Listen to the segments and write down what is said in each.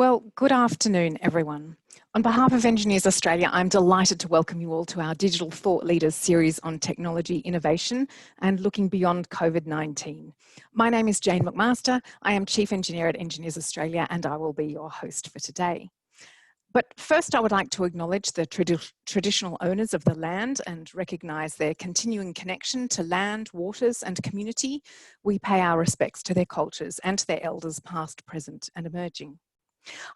Well, good afternoon, everyone. On behalf of Engineers Australia, I'm delighted to welcome you all to our Digital Thought Leaders series on technology innovation and looking beyond COVID-19. My name is Jane McMaster. I am Chief Engineer at Engineers Australia, and I will be your host for today. But first, I would like to acknowledge the traditional owners of the land and recognise their continuing connection to land, waters and community. We pay our respects to their cultures and to their elders past, present and emerging.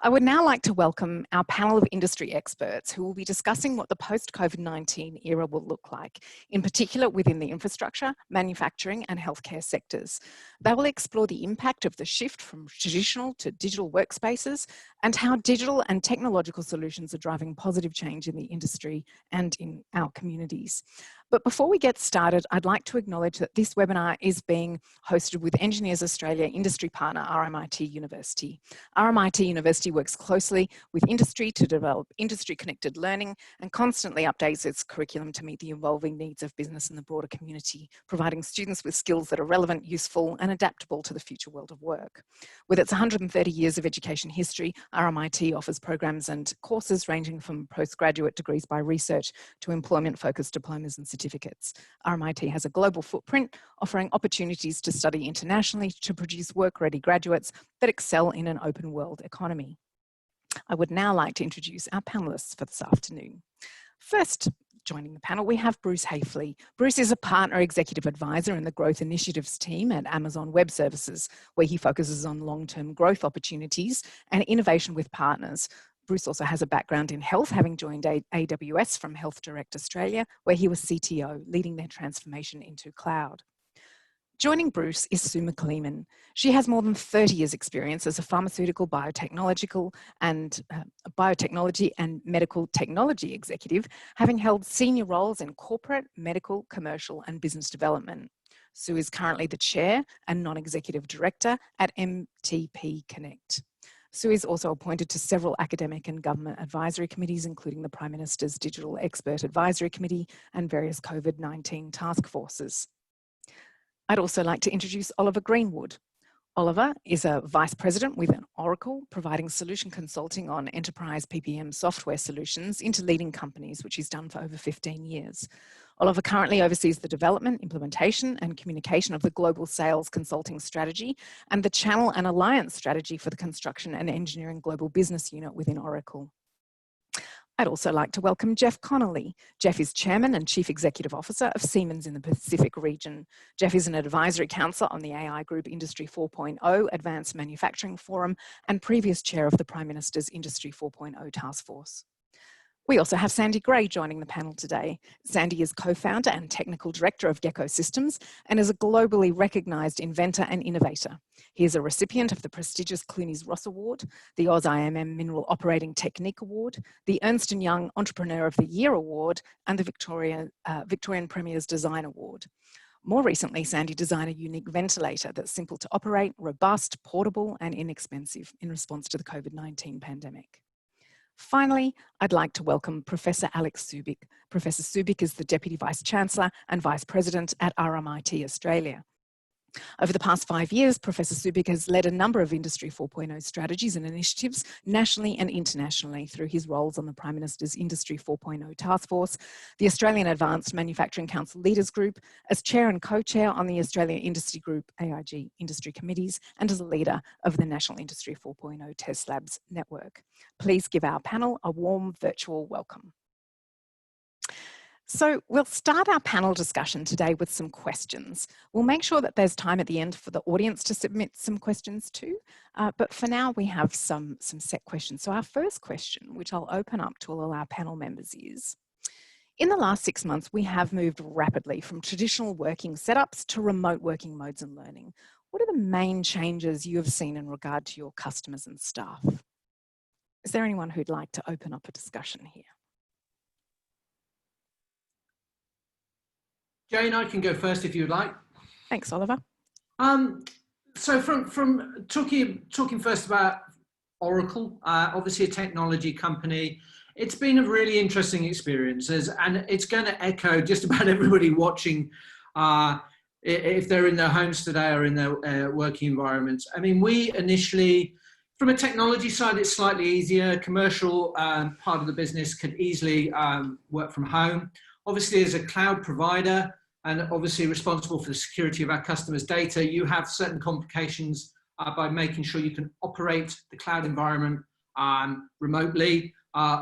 I would now like to welcome our panel of industry experts who will be discussing what the post-COVID-19 era will look like, in particular within the infrastructure, manufacturing and healthcare sectors. They will explore the impact of the shift from traditional to digital workspaces and how digital and technological solutions are driving positive change in the industry and in our communities. But before we get started, I'd like to acknowledge that this webinar is being hosted with Engineers Australia industry partner RMIT University. RMIT University works closely with industry to develop industry-connected learning and constantly updates its curriculum to meet the evolving needs of business and the broader community, providing students with skills that are relevant, useful and adaptable to the future world of work. With its 130 years of education history, RMIT offers programs and courses ranging from postgraduate degrees by research to employment-focused diplomas and certificates. RMIT has a global footprint, offering opportunities to study internationally to produce work-ready graduates that excel in an open world economy. I would now like to introduce our panellists for this afternoon. First, joining the panel, we have Bruce Hafley. Bruce is a partner executive advisor in the growth initiatives team at Amazon Web Services, where he focuses on long-term growth opportunities and innovation with partners. Bruce also has a background in health, having joined AWS from Health Direct Australia, where he was CTO, leading their transformation into cloud. Joining Bruce is Sue McLeeman. She has more than 30 years experience as a pharmaceutical, biotechnology and medical technology executive, having held senior roles in corporate, medical, commercial and business development. Sue is currently the chair and non-executive director at MTP Connect. Sue is also appointed to several academic and government advisory committees, including the Prime Minister's Digital Expert Advisory Committee and various COVID-19 task forces. I'd also like to introduce Oliver Greenwood. Oliver is a Vice President with Oracle, providing solution consulting on enterprise PPM software solutions into leading companies, which he's done for over 15 years. Oliver currently oversees the development, implementation and communication of the global sales consulting strategy and the channel and alliance strategy for the construction and engineering global business unit within Oracle. I'd also like to welcome Jeff Connolly. Jeff is Chairman and Chief Executive Officer of Siemens in the Pacific region. Jeff is an advisory councillor on the AI Group Industry 4.0 Advanced Manufacturing Forum and previous chair of the Prime Minister's Industry 4.0 Task Force. We also have Sandy Gray joining the panel today. Sandy is co-founder and technical director of Gecko Systems and is a globally recognised inventor and innovator. He is a recipient of the prestigious Clunies Ross Award, the AusIMM Mineral Operating Technique Award, the Ernst & Young Entrepreneur of the Year Award, and the Victorian Premier's Design Award. More recently, Sandy designed a unique ventilator that's simple to operate, robust, portable, and inexpensive in response to the COVID-19 pandemic. Finally, I'd like to welcome Professor Aleksander Subic. Professor Subic is the Deputy Vice-Chancellor and Vice President at RMIT Australia. Over the past 5 years, Professor Subic has led a number of Industry 4.0 strategies and initiatives nationally and internationally through his roles on the Prime Minister's Industry 4.0 Task Force, the Australian Advanced Manufacturing Council Leaders Group, as Chair and Co-Chair on the Australian Industry Group AIG Industry Committees, and as a leader of the National Industry 4.0 Test Labs Network. Please give our panel a warm virtual welcome. So we'll start our panel discussion today with some questions. We'll make sure that there's time at the end for the audience to submit some questions too, but for now we have some set questions. So our first question, which I'll open up to all our panel members is, in the last 6 months, we have moved rapidly from traditional working setups to remote working modes and learning. What are the main changes you have seen in regard to your customers and staff? Is there anyone who'd like to open up a discussion here? Jane, I can go first if you'd like. Thanks, Oliver. So from talking first about Oracle, obviously a technology company, it's been a really interesting experience, and it's going to echo just about everybody watching, if they're in their homes today or in their working environments. I mean, we initially From a technology side, it's slightly easier. Commercial part of the business could easily work from home. Obviously, as a cloud provider and obviously responsible for the security of our customers' data, you have certain complications by making sure you can operate the cloud environment remotely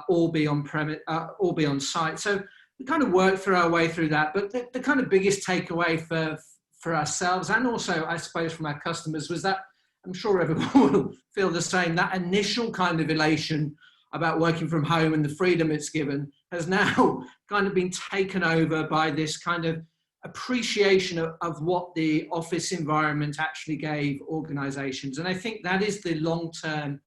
or be on premise or be on site. So we kind of work through our way through that. But the kind of biggest takeaway for ourselves and also, I suppose, from our customers was that I'm sure everyone will feel the same. That initial kind of elation about working from home and the freedom it's given has now kind of been taken over by this kind of appreciation of what the office environment actually gave organizations. And I think that is the long-term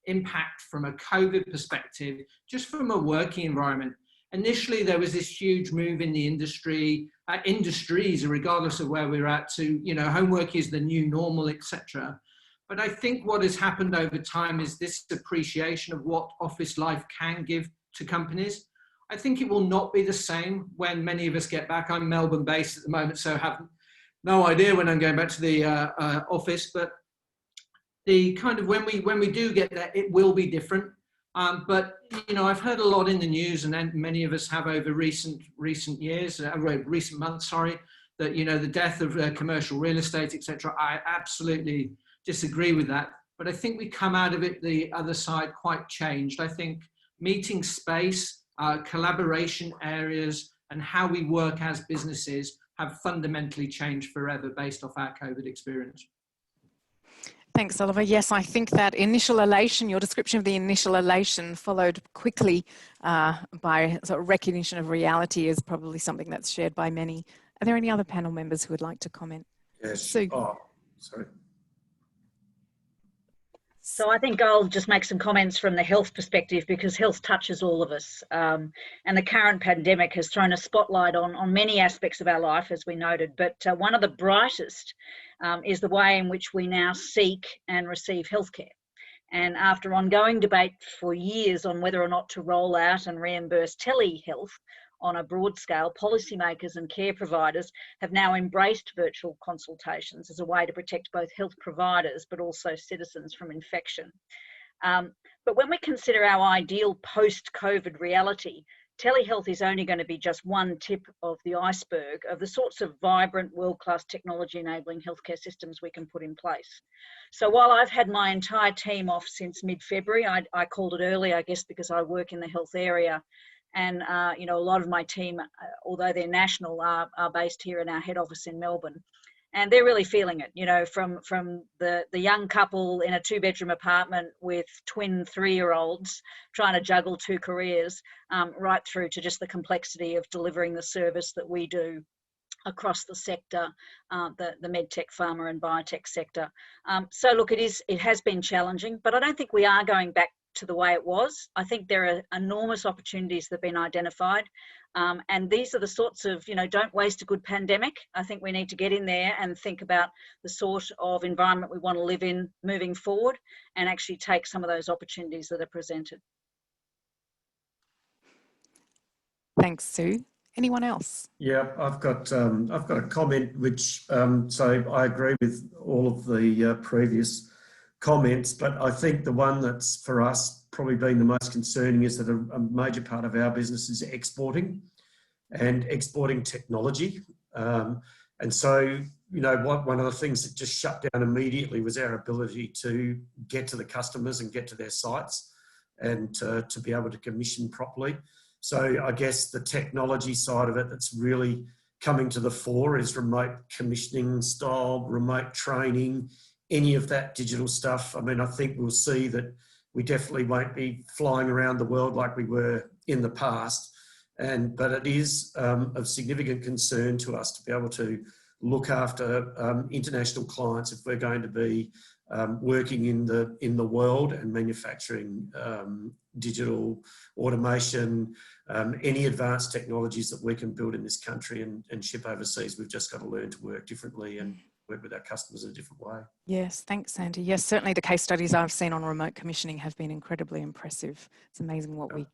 impact from a COVID perspective, just from a working environment. Initially, there was this huge move in the industries, regardless of where we're at, to, home work is the new normal, etc. But I think what has happened over time is this appreciation of what office life can give to companies. I think it will not be the same when many of us get back. I'm Melbourne based at the moment, so have no idea when I'm going back to the office, but the kind of when we do get there, it will be different. But I've heard a lot in the news, and many of us have over recent months, that the death of commercial real estate, etc. I absolutely disagree with that, but I think we come out of it the other side quite changed. I think meeting space, collaboration areas, and how we work as businesses have fundamentally changed forever based off our COVID experience. Thanks, Oliver. Yes, I think that initial elation, your description of the initial elation followed quickly by sort of recognition of reality is probably something that's shared by many. Are there any other panel members who would like to comment? Yes. Sue. Oh, sorry. So I think I'll just make some comments from the health perspective, because health touches all of us. And the current pandemic has thrown a spotlight on many aspects of our life, as we noted. But one of the brightest is the way in which we now seek and receive healthcare. And after ongoing debate for years on whether or not to roll out and reimburse telehealth on a broad scale, policymakers and care providers have now embraced virtual consultations as a way to protect both health providers but also citizens from infection. But when we consider our ideal post-COVID reality, telehealth is only going to be just one tip of the iceberg of the sorts of vibrant, world-class technology enabling healthcare systems we can put in place. So while I've had my entire team off since mid-February, I called it early, I guess, because I work in the health area. And, a lot of my team, although they're national, are based here in our head office in Melbourne. And they're really feeling it, from the young couple in a 2-bedroom apartment with twin 3-year-olds trying to juggle 2 careers, right through to just the complexity of delivering the service that we do across the sector, the medtech, pharma and biotech sector. So look, it has been challenging, but I don't think we are going back to the way it was. I think there are enormous opportunities that have been identified. And these are the sorts of, don't waste a good pandemic. I think we need to get in there and think about the sort of environment we want to live in moving forward and actually take some of those opportunities that are presented. Thanks, Sue. Anyone else? Yeah, I've got a comment which, so I agree with all of the previous comments, but I think the one that's for us probably been the most concerning is that a major part of our business is exporting and exporting technology. And so, one of the things that just shut down immediately was our ability to get to the customers and get to their sites and to be able to commission properly. So I guess the technology side of it that's really coming to the fore is remote commissioning style, remote training, any of that digital stuff. I mean, I think we'll see that we definitely won't be flying around the world like we were in the past. But it is of significant concern to us to be able to look after international clients if we're going to be working in the world and manufacturing digital automation, any advanced technologies that we can build in this country and ship overseas. We've just got to learn to work differently and work with our customers in a different way. Yes, thanks, Sandy. Yes, certainly the case studies I've seen on remote commissioning have been incredibly impressive. It's amazing what we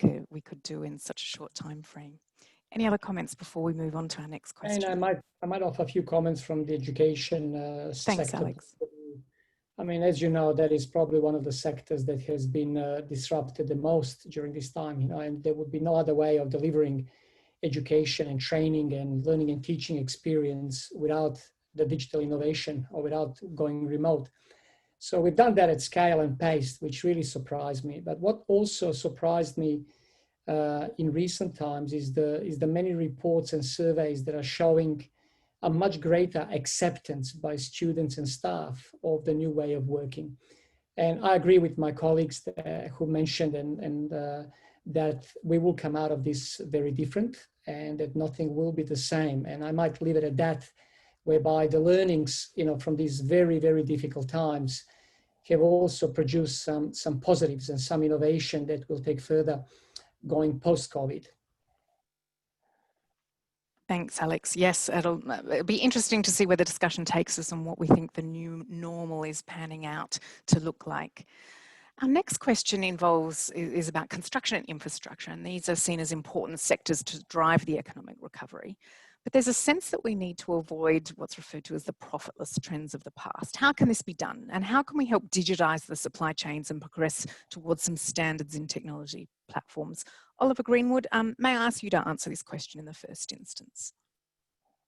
could do in such a short time frame. Any other comments before we move on to our next question? And I might offer a few comments from the education sector. Thanks, Alex. I mean, as you know, that is probably one of the sectors that has been disrupted the most during this time, you know, and there would be no other way of delivering education and training and learning and teaching experience without the digital innovation or without going remote. So we've done that at scale and pace, which really surprised me. But what also surprised me in recent times is the many reports and surveys that are showing a much greater acceptance by students and staff of the new way of working. And I agree with my colleagues who mentioned that we will come out of this very different and that nothing will be the same. And I might leave it at that, whereby the learnings, you know, from these very, very difficult times have also produced some positives and some innovation that will take further going post-COVID. Thanks, Alex. Yes, it'll be interesting to see where the discussion takes us and what we think the new normal is panning out to look like. Our next question is about construction and infrastructure, and these are seen as important sectors to drive the economic recovery. But there's a sense that we need to avoid what's referred to as the profitless trends of the past. How can this be done? And how can we help digitise the supply chains and progress towards some standards in technology platforms? Oliver Greenwood, may I ask you to answer this question in the first instance?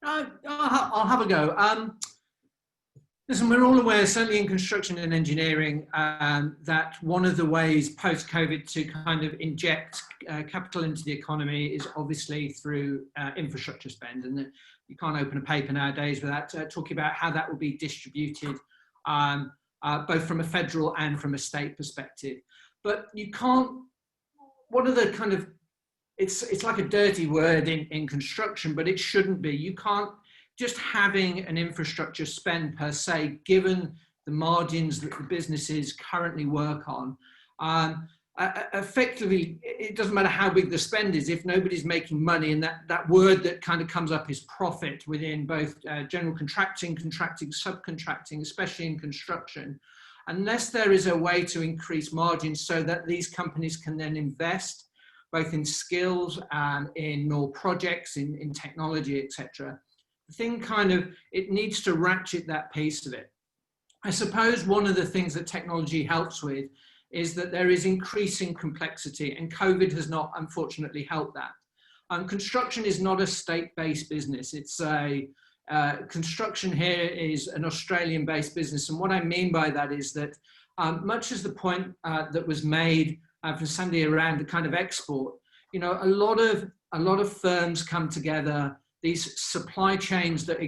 I'll have a go. Listen, we're all aware, certainly in construction and engineering, that one of the ways post-COVID to kind of inject capital into the economy is obviously through infrastructure spend. And that you can't open a paper nowadays without talking about how that will be distributed, both from a federal and from a state perspective. But you can't, one of the kind of, it's like a dirty word in construction, but it shouldn't be. You can't, just having an infrastructure spend per se, given the margins that the businesses currently work on, effectively, it doesn't matter how big the spend is, if nobody's making money, and that word that kind of comes up is profit within both general contracting, subcontracting, especially in construction, unless there is a way to increase margins so that these companies can then invest both in skills and in more projects, in technology, etc. The thing kind of, it needs to ratchet that piece of it. I suppose one of the things that technology helps with is that there is increasing complexity, and COVID has not unfortunately helped that. Construction is not a state-based business. It's construction here is an Australian-based business. And what I mean by that is that much as the point that was made from Sandy around the kind of export, you know, a lot of firms come together. These supply chains that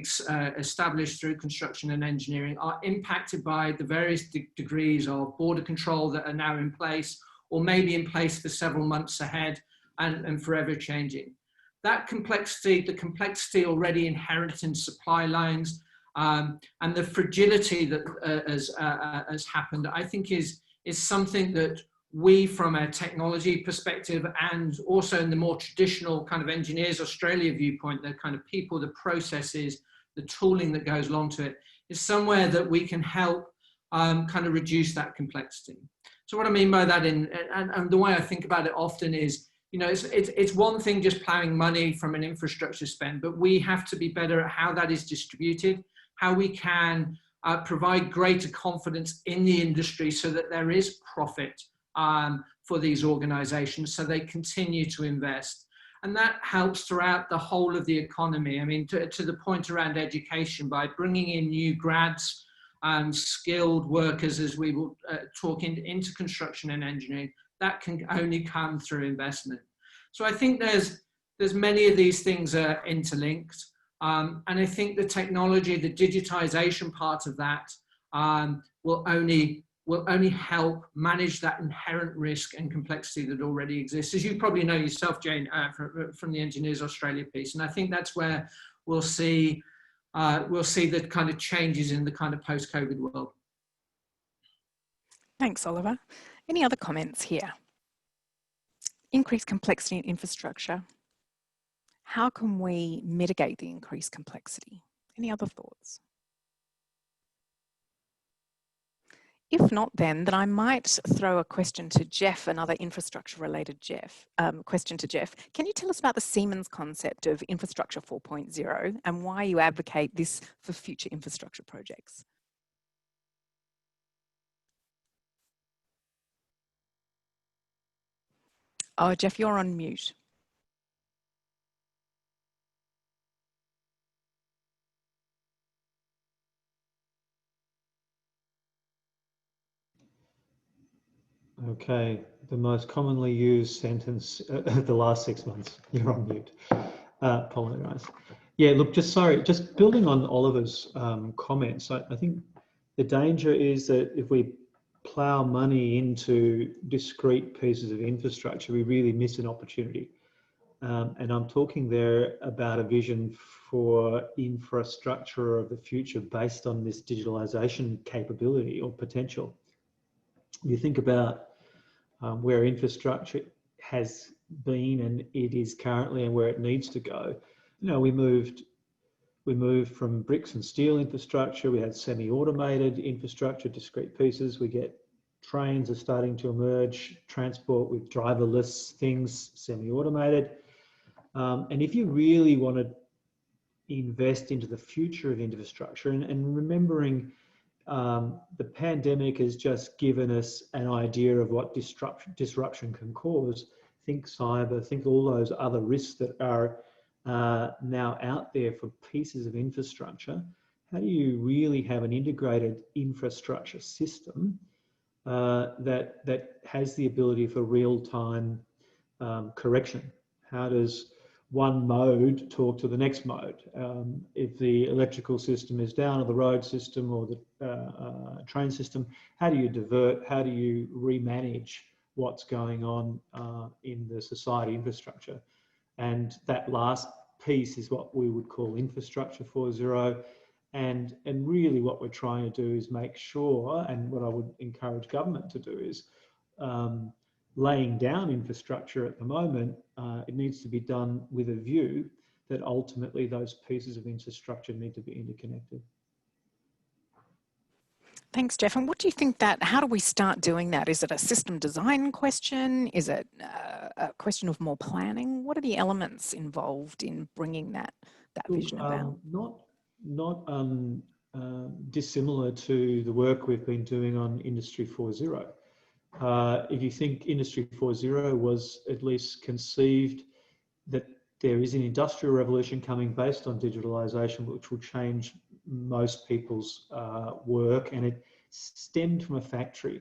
established through construction and engineering are impacted by the various degrees of border control that are now in place, or maybe in place for several months ahead and forever changing. That complexity, the complexity already inherent in supply lines, and the fragility that has happened, I think is something that we, from a technology perspective, and also in the more traditional kind of Engineers Australia viewpoint, the kind of people, the processes, the tooling that goes along to it, is somewhere that we can help kind of reduce that complexity. So what I mean by that, and the way I think about it often is, you know, it's one thing just plowing money from an infrastructure spend, but we have to be better at how that is distributed, how we can provide greater confidence in the industry so that there is profit for these organizations, so they continue to invest. And that helps throughout the whole of the economy. I mean, to the point around education, by bringing in new grads and skilled workers, as we will talk into construction and engineering, that can only come through investment. So I think there's many of these things are interlinked. And I think the technology, the digitization part of that will only help manage that inherent risk and complexity that already exists, as you probably know yourself, Jane, from the Engineers Australia piece. And I think that's where we'll see the kind of changes in the kind of post-COVID world. Thanks, Oliver. Any other comments here? Increased complexity in infrastructure. How can we mitigate the increased complexity? Any other thoughts? If not, then I might throw a question to Jeff, another infrastructure-related question to Jeff. Can you tell us about the Siemens concept of Infrastructure 4.0 and why you advocate this for future infrastructure projects? Oh, Jeff, you're on mute. Okay, the most commonly used sentence the last 6 months. You're on mute. Apologise. Yeah, look, just building on Oliver's comments, I think the danger is that if we plough money into discrete pieces of infrastructure, we really miss an opportunity. And I'm talking there about a vision for infrastructure of the future based on this digitalisation capability or potential. You think about where infrastructure has been and it is currently and where it needs to go. You know, we moved from bricks and steel infrastructure. We had semi-automated infrastructure, discrete pieces. We get trains are starting to emerge, transport with driverless things, semi-automated. And if you really want to invest into the future of infrastructure and remembering the pandemic has just given us an idea of what disruption can cause. Think cyber, think all those other risks that are now out there for pieces of infrastructure. How do you really have an integrated infrastructure system that has the ability for real-time correction? How does one mode talk to the next mode? If the electrical system is down or the road system or the train system, how do you divert? How do you remanage what's going on in the society infrastructure? And that last piece is what we would call infrastructure 4.0. And really what we're trying to do is make sure, and what I would encourage government to do is laying down infrastructure at the moment, it needs to be done with a view that ultimately those pieces of infrastructure need to be interconnected. Thanks, Jeff. And what do you think how do we start doing that? Is it a system design question? Is it a question of more planning? What are the elements involved in bringing that vision about? Not dissimilar to the work we've been doing on Industry 4.0. If you think Industry 4.0 was at least conceived that there is an industrial revolution coming based on digitalisation, which will change most people's work, and it stemmed from a factory,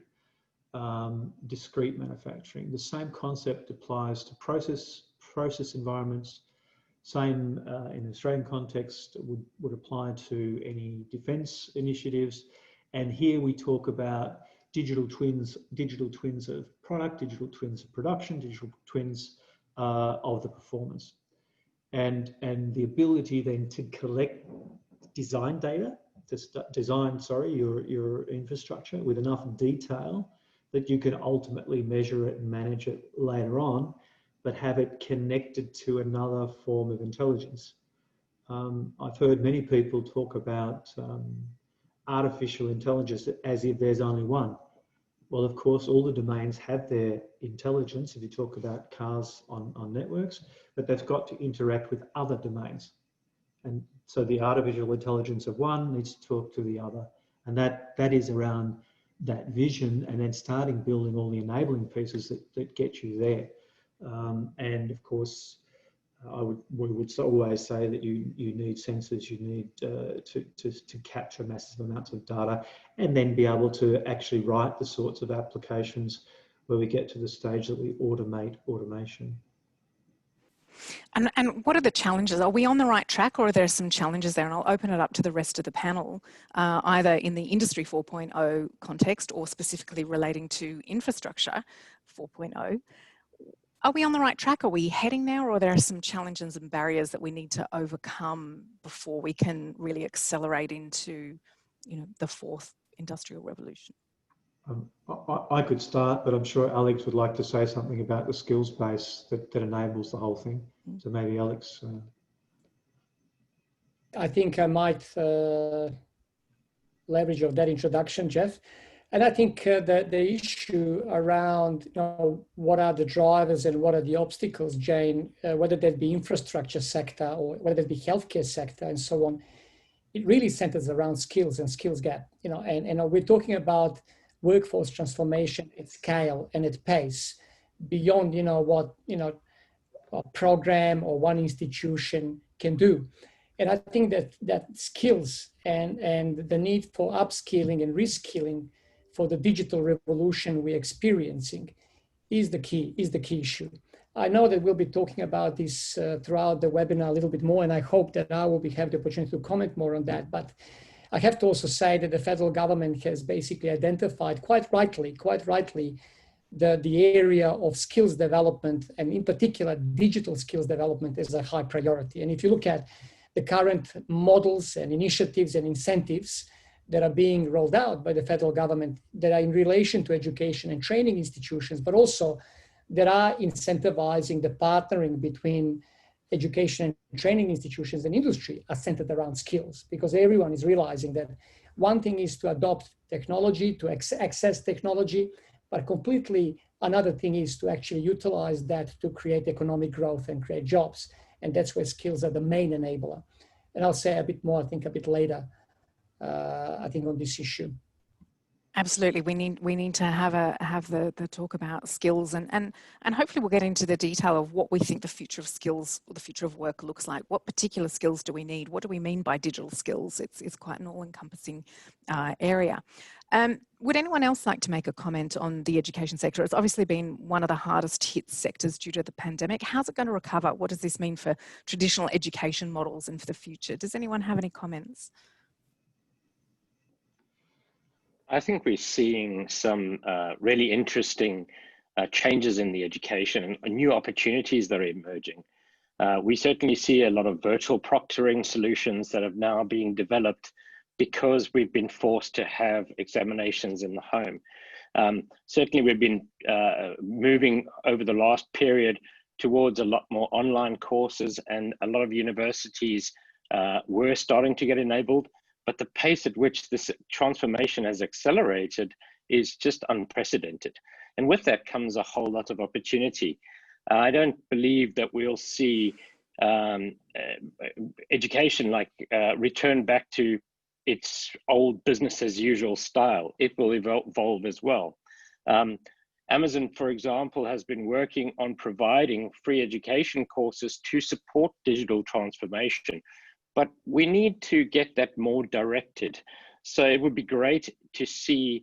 discrete manufacturing. The same concept applies to process environments. Same in the Australian context would apply to any defence initiatives. And here we talk about digital twins of product, digital twins of production, digital twins of the performance. And the ability then to collect design data, your infrastructure with enough detail that you can ultimately measure it and manage it later on, but have it connected to another form of intelligence. I've heard many people talk about artificial intelligence as if there's only one. Well, of course, all the domains have their intelligence if you talk about cars on networks, but they've got to interact with other domains. And so the artificial intelligence of one needs to talk to the other. And that is around that vision, and then starting building all the enabling pieces that get you there. And of course, we would always say that you need sensors, you need to capture massive amounts of data, and then be able to actually write the sorts of applications where we get to the stage that we automate automation. And what are the challenges? Are we on the right track, or are there some challenges there? And I'll open it up to the rest of the panel, either in the Industry 4.0 context or specifically relating to infrastructure 4.0. Are we on the right track? Are we heading there, or there are some challenges and barriers that we need to overcome before we can really accelerate into, the fourth industrial revolution? I could start, but I'm sure Alex would like to say something about the skills base that enables the whole thing. So maybe Alex. I think I might leverage of that introduction, Jeff. And I think that the issue around what are the drivers and what are the obstacles, Jane, whether that be infrastructure sector or whether it be healthcare sector and so on, it really centers around skills and skills gap. And we're talking about workforce transformation at scale and at pace. beyond, what, a program or one institution can do. And I think that skills and the need for upskilling and reskilling for the digital revolution we're experiencing is the key issue. I know that we'll be talking about this throughout the webinar a little bit more, and I hope that I will have the opportunity to comment more on that. But I have to also say that the federal government has basically identified quite rightly, the area of skills development, and in particular digital skills development, as a high priority. And if you look at the current models and initiatives and incentives that are being rolled out by the federal government that are in relation to education and training institutions, but also that are incentivizing the partnering between education and training institutions and industry, are centered around skills, because everyone is realizing that one thing is to adopt technology, to access technology, but completely another thing is to actually utilize that to create economic growth and create jobs. And that's where skills are the main enabler. And I'll say a bit more, I think, a bit later, on this issue. Absolutely, we need to have the talk about skills, and hopefully we'll get into the detail of what we think the future of skills or the future of work looks like. What particular skills do we need? What do we mean by digital skills? It's quite an all-encompassing area. Would anyone else like to make a comment on the education sector? It's obviously been one of the hardest hit sectors due to the pandemic. How's it going to recover? What does this mean for traditional education models and for the future? Does anyone have any comments? I think we're seeing some really interesting changes in the education and new opportunities that are emerging. We certainly see a lot of virtual proctoring solutions that have now being developed because we've been forced to have examinations in the home. Certainly we've been moving over the last period towards a lot more online courses, and a lot of universities were starting to get enabled. But the pace at which this transformation has accelerated is just unprecedented. And with that comes a whole lot of opportunity. I don't believe that we'll see education return back to its old business as usual style. It will evolve as well. Amazon, for example, has been working on providing free education courses to support digital transformation. But we need to get that more directed. So it would be great to see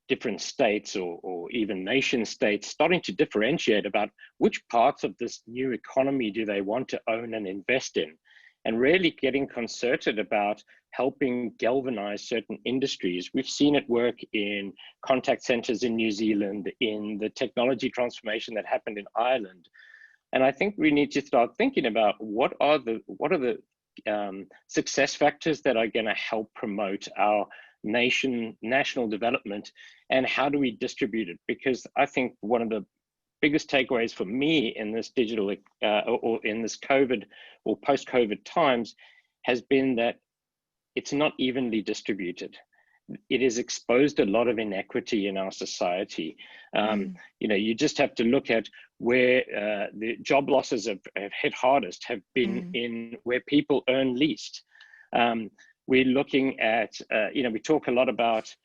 different states or even nation states starting to differentiate about which parts of this new economy do they want to own and invest in, and really getting concerted about helping galvanize certain industries. We've seen it work in contact centers in New Zealand, in the technology transformation that happened in Ireland. And I think we need to start thinking about what are the success factors that are going to help promote our national development, and how do we distribute it? Because I think one of the biggest takeaways for me in this digital or in this COVID or post-COVID times has been that it's not evenly distributed. It has exposed a lot of inequity in our society. You just have to look at where the job losses have hit hardest have been in where people earn least. We're looking at, we talk a lot about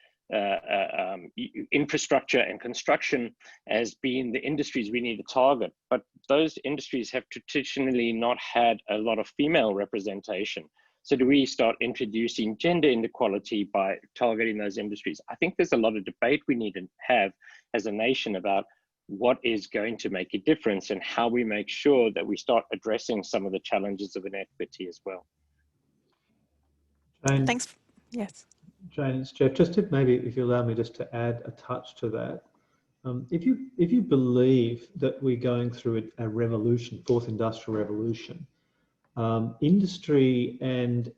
infrastructure and construction as being the industries we need to target, but those industries have traditionally not had a lot of female representation. So do we start introducing gender inequality by targeting those industries? I think there's a lot of debate we need to have as a nation about what is going to make a difference and how we make sure that we start addressing some of the challenges of inequity as well. Jane, Thanks. Yes. Jane, it's Jeff. Just to maybe, if you allow me, just to add a touch to that. If you believe that we're going through a revolution, fourth industrial revolution, industry and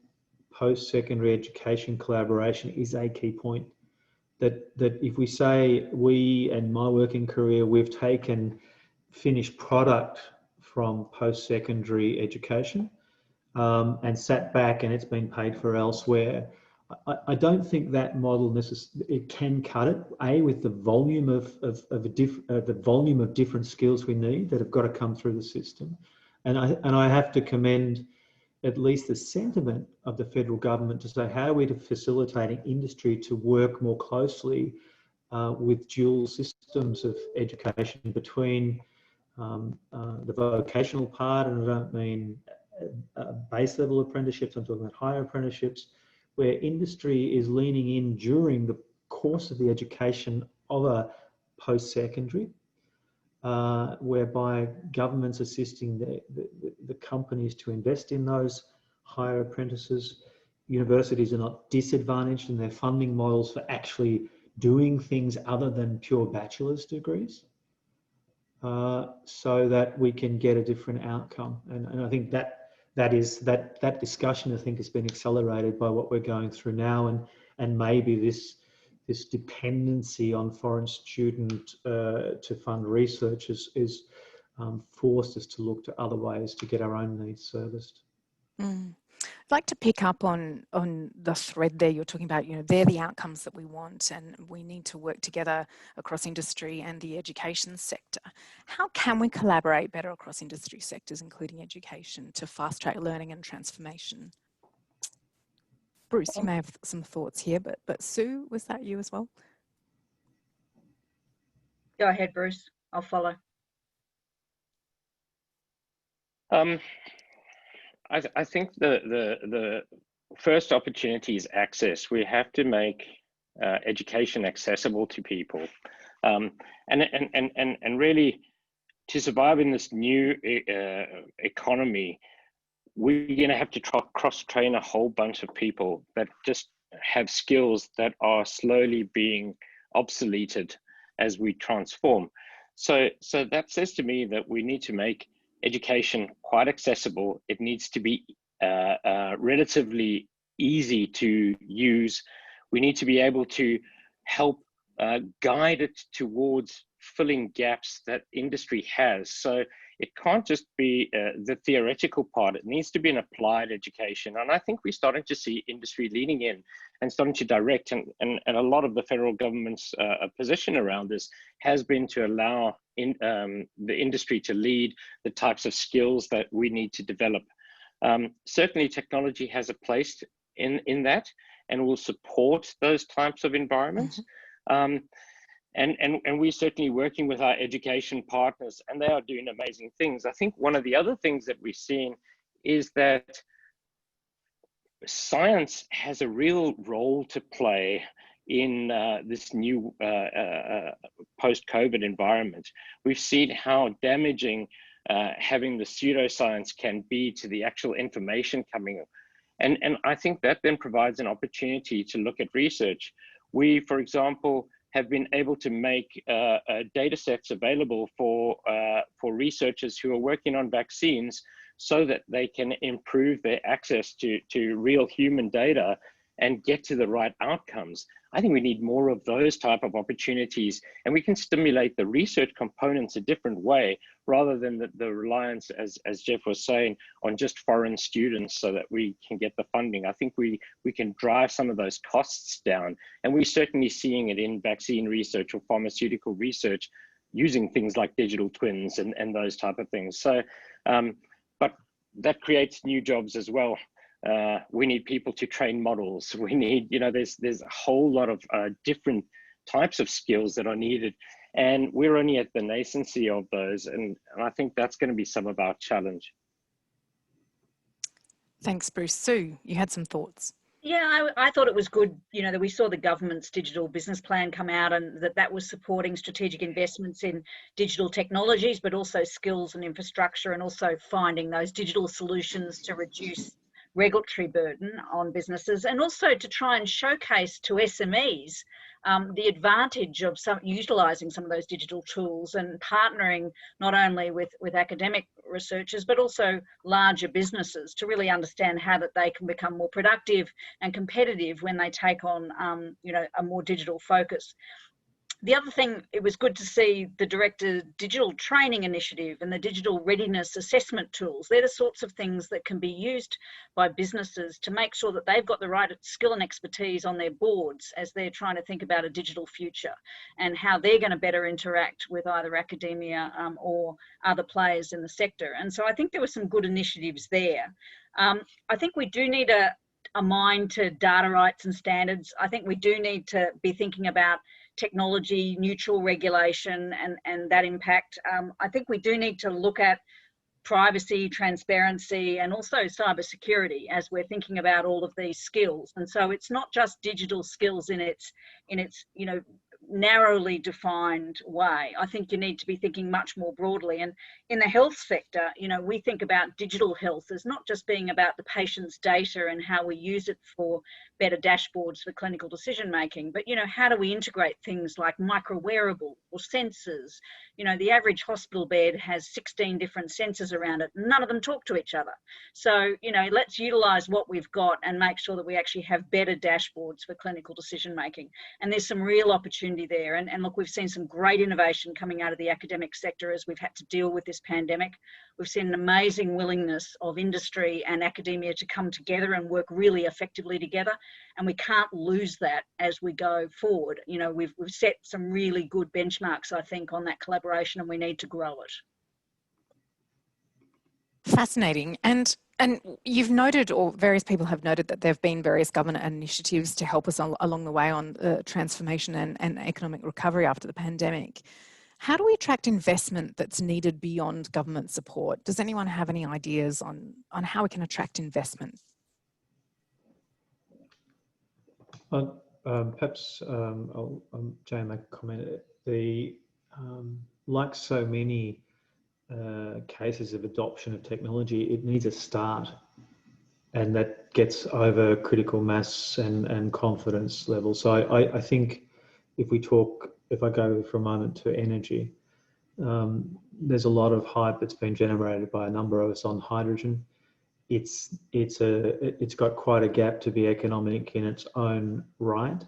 post-secondary education collaboration is a key point. That if we say we, and my working career, we've taken finished product from post-secondary education and sat back and it's been paid for elsewhere, I don't think that model it can cut it. With the volume of different skills we need that have got to come through the system, and I have to commend at least the sentiment of the federal government to say how are we facilitating industry to work more closely with dual systems of education between the vocational part, and I don't mean base level apprenticeships, I'm talking about higher apprenticeships, where industry is leaning in during the course of the education of a post-secondary, whereby government's assisting the companies to invest in those higher apprentices. Universities are not disadvantaged in their funding models for actually doing things other than pure bachelor's degrees, so that we can get a different outcome. And I think that discussion, I think, has been accelerated by what we're going through now, and maybe this dependency on foreign student to fund research is forced us to look to other ways to get our own needs serviced. I'd like to pick up on the thread there. You're talking about, they're the outcomes that we want, and we need to work together across industry and the education sector. How can we collaborate better across industry sectors, including education, to fast-track learning and transformation? Bruce, you may have some thoughts here, but Sue, was that you as well? Go ahead, Bruce. I'll follow. I think the first opportunity is access. We have to make education accessible to people, and really, to survive in this new economy, we're going to have to cross-train a whole bunch of people that just have skills that are slowly being obsoleted as we transform. So that says to me that we need to make education quite accessible. It needs to be relatively easy to use. We need to be able to help guide it towards filling gaps that industry has. So it can't just be the theoretical part. It needs to be an applied education. And I think we're starting to see industry leaning in and starting to direct, and a lot of the federal government's position around this has been to allow the industry to lead the types of skills that we need to develop. Certainly technology has a place in that and will support those types of environments. And we're certainly working with our education partners, and they are doing amazing things. I think one of the other things that we're seeing is that science has a real role to play in this new post-COVID environment. We've seen how damaging having the pseudoscience can be to the actual information coming. And I think that then provides an opportunity to look at research. We, for example, have been able to make data sets available for researchers who are working on vaccines, so that they can improve their access to real human data and get to the right outcomes. I think we need more of those type of opportunities, and we can stimulate the research components a different way, rather than the reliance, as Jeff was saying, on just foreign students so that we can get the funding. I think we can drive some of those costs down, and we're certainly seeing it in vaccine research or pharmaceutical research, using things like digital twins and those type of things. So, but that creates new jobs as well. We need people to train models. We need, there's a whole lot of different types of skills that are needed, and we're only at the nascency of those, and I think that's going to be some of our challenge. Thanks, Bruce. Sue, you had some thoughts. Yeah, I thought it was good, that we saw the government's digital business plan come out, and that was supporting strategic investments in digital technologies, but also skills and infrastructure, and also finding those digital solutions to reduce regulatory burden on businesses, and also to try and showcase to SMEs the advantage of utilising some of those digital tools, and partnering not only with academic researchers but also larger businesses to really understand how that they can become more productive and competitive when they take on a more digital focus. The other thing, it was good to see the Director Digital Training Initiative and the Digital Readiness Assessment tools. They're the sorts of things that can be used by businesses to make sure that they've got the right skill and expertise on their boards as they're trying to think about a digital future, and how they're going to better interact with either academia or other players in the sector. And so I think there were some good initiatives there. I think we do need a mind to data rights and standards. I think we do need to be thinking about technology neutral regulation and that impact. I think we do need to look at privacy, transparency, and also cybersecurity as we're thinking about all of these skills. And so it's not just digital skills in its narrowly defined way. I think you need to be thinking much more broadly. And in the health sector, we think about digital health as not just being about the patient's data and how we use it for better dashboards for clinical decision making, but how do we integrate things like micro wearable or sensors? The average hospital bed has 16 different sensors around it. None of them talk to each other. So, let's utilize what we've got and make sure that we actually have better dashboards for clinical decision making. And there's some real opportunity there. And look, we've seen some great innovation coming out of the academic sector as we've had to deal with this pandemic. We've seen an amazing willingness of industry and academia to come together and work really effectively together. And we can't lose that as we go forward. We've set some really good benchmarks, I think, on that collaboration, and we need to grow it. Fascinating. And you've noted, or various people have noted, that there have been various government initiatives to help us along the way on transformation and economic recovery after the pandemic. How do we attract investment that's needed beyond government support? Does anyone have any ideas on how we can attract investment? Perhaps Jay make a comment. Like so many cases of adoption of technology, it needs a start, and that gets over critical mass and confidence level. So I think if I go for a moment to energy, there's a lot of hype that's been generated by a number of us on hydrogen. It's got quite a gap to be economic in its own right,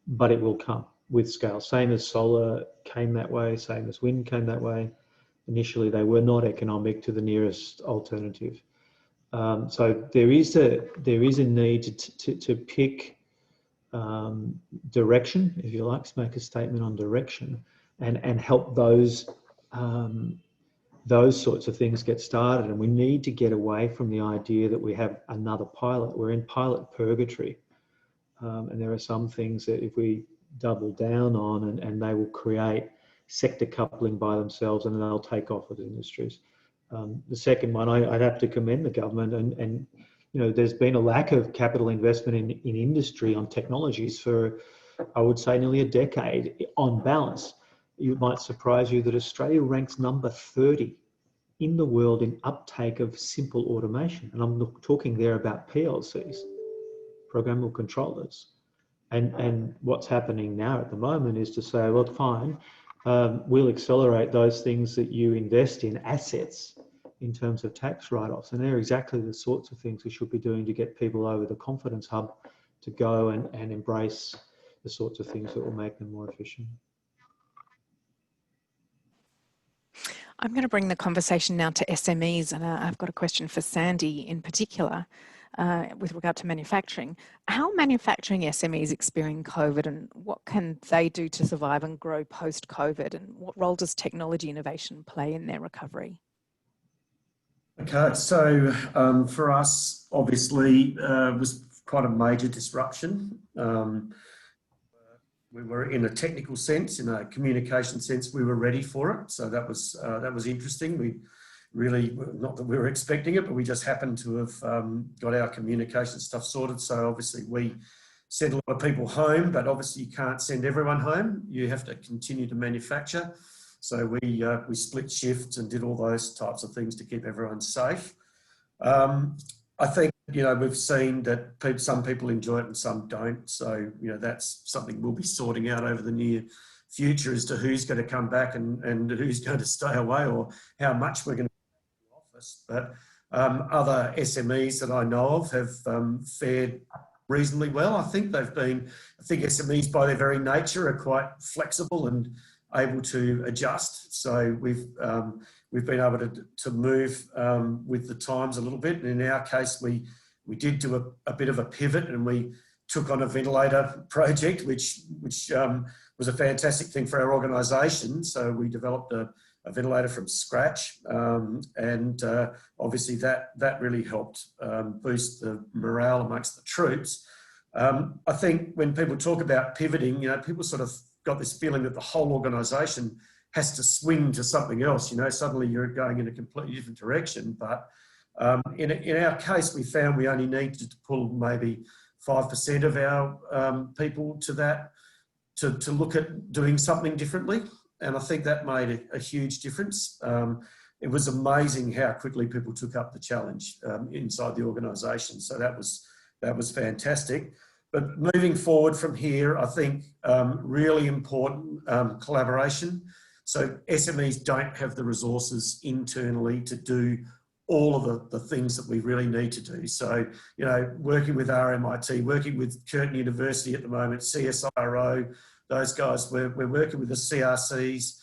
but it will come with scale. Same as solar came that way, same as wind came that way. Initially, they were not economic to the nearest alternative. So there is a need to pick direction, if you like, to make a statement on direction, and help those sorts of things get started. And we need to get away from the idea that we have another pilot. We're in pilot purgatory, and there are some things that if we double down on, and they will create sector coupling by themselves, and they'll take off with industries. The second one, I'd have to commend the government, and there's been a lack of capital investment in industry on technologies for, I would say, nearly a decade on balance. It might surprise you that Australia ranks number 30 in the world in uptake of simple automation. And I'm talking there about PLCs, programmable controllers. And what's happening now at the moment is to say, well, fine, we'll accelerate those things that you invest in assets in terms of tax write-offs. And they're exactly the sorts of things we should be doing to get people over the confidence hub to go and embrace the sorts of things that will make them more efficient. I'm going to bring the conversation now to SMEs, and I've got a question for Sandy in particular with regard to manufacturing. How manufacturing SMEs experiencing COVID, and what can they do to survive and grow post-COVID, and what role does technology innovation play in their recovery? Okay, so for us, obviously, it was quite a major disruption. We were, in a technical sense, in a communication sense, we were ready for it. So that was interesting. We really, not that we were expecting it, but we just happened to have got our communication stuff sorted. So obviously we sent a lot of people home, but obviously you can't send everyone home. You have to continue to manufacture. So we split shifts and did all those types of things to keep everyone safe. I think, we've seen that some people enjoy it and some don't. So, that's something we'll be sorting out over the near future as to who's going to come back and who's going to stay away, or how much we're going to be in the office. But other SMEs that I know of have fared reasonably well. I think SMEs by their very nature are quite flexible and able to adjust. So we've been able to move with the times a little bit. And in our case, we did do a bit of a pivot, and we took on a ventilator project, which was a fantastic thing for our organisation. So we developed a ventilator from scratch, and obviously that really helped boost the morale amongst the troops. I think when people talk about pivoting, people sort of got this feeling that the whole organisation has to swing to something else. You know, suddenly you're going in a completely different direction. But in our case, we found we only needed to pull maybe 5% of our people to that, to look at doing something differently. And I think that made a huge difference. It was amazing how quickly people took up the challenge inside the organisation. So that was fantastic. But moving forward from here, I think really important collaboration. So SMEs don't have the resources internally to do all of the things that we really need to do. So, you know, working with RMIT, working with Curtin University at the moment, CSIRO, those guys, we're working with the CRCs,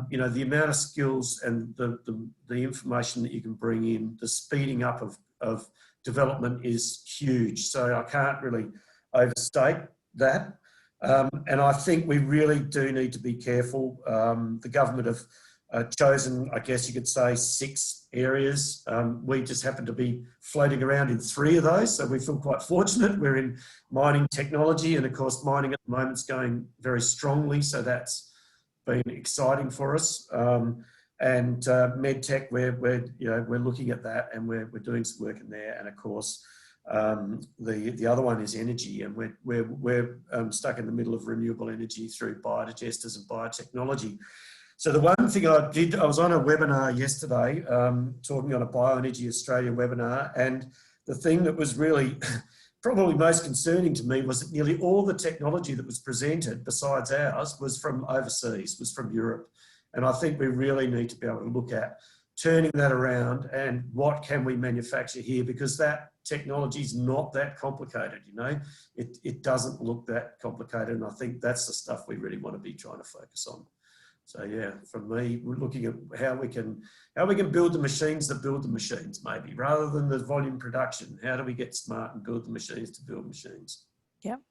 you know, the amount of skills and the information that you can bring in, the speeding up of development is huge. So I can't really overstate that. And I think we really do need to be careful. The government have chosen, I guess you could say, 6 areas. We just happen to be floating around in 3 of those, so we feel quite fortunate. We're in mining technology, and of course mining at the moment is going very strongly, so that's been exciting for us. And medtech, we're looking at that, and we're doing some work in there. And of course, the other one is energy, and we're stuck in the middle of renewable energy through biodigesters and biotechnology. So the one thing I was on a webinar yesterday, talking on a Bioenergy Australia webinar, and the thing that was really probably most concerning to me was that nearly all the technology that was presented, besides ours, was from overseas, was from Europe. And I think we really need to be able to look at turning that around and what can we manufacture here, because that technology is not that complicated, you know. It doesn't look that complicated, and I think that's the stuff we really want to be trying to focus on. So yeah, for me, we're looking at how we can build the machines that build the machines, maybe, rather than the volume production. How do we get smart and build the machines to build machines? Yep.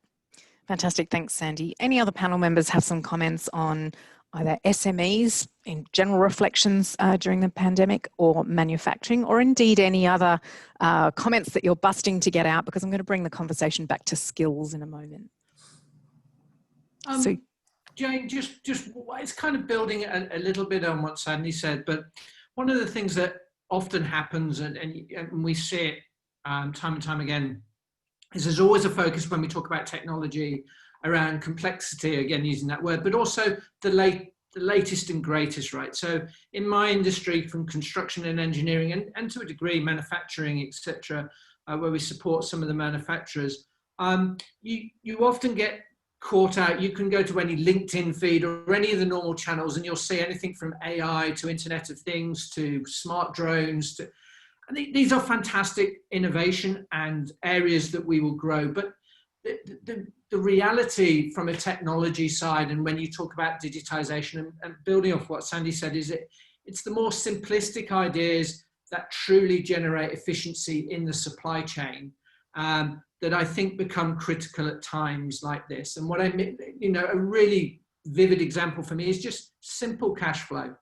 Fantastic. Thanks, Sandy. Any other panel members have some comments on either SMEs in general reflections during the pandemic, or manufacturing, or indeed any other comments that you're busting to get out? Because I'm going to bring the conversation back to skills in a moment. So, Jane, just it's kind of building a little bit on what Sandy said, but one of the things that often happens, and we see it time and time again, is there's always a focus when we talk about technology around complexity, again using that word, but also the latest and greatest, right? So in my industry, from construction and engineering, and to a degree manufacturing, etc., where we support some of the manufacturers, you often get caught out. You can go to any LinkedIn feed or any of the normal channels, and you'll see anything from AI to Internet of Things to smart drones. And these are fantastic innovation and areas that we will grow. But the reality from a technology side, and when you talk about digitization, and building off what Sandy said, is it's the more simplistic ideas that truly generate efficiency in the supply chain that I think become critical at times like this. And what I mean, you know, a really vivid example for me is just simple cash flow.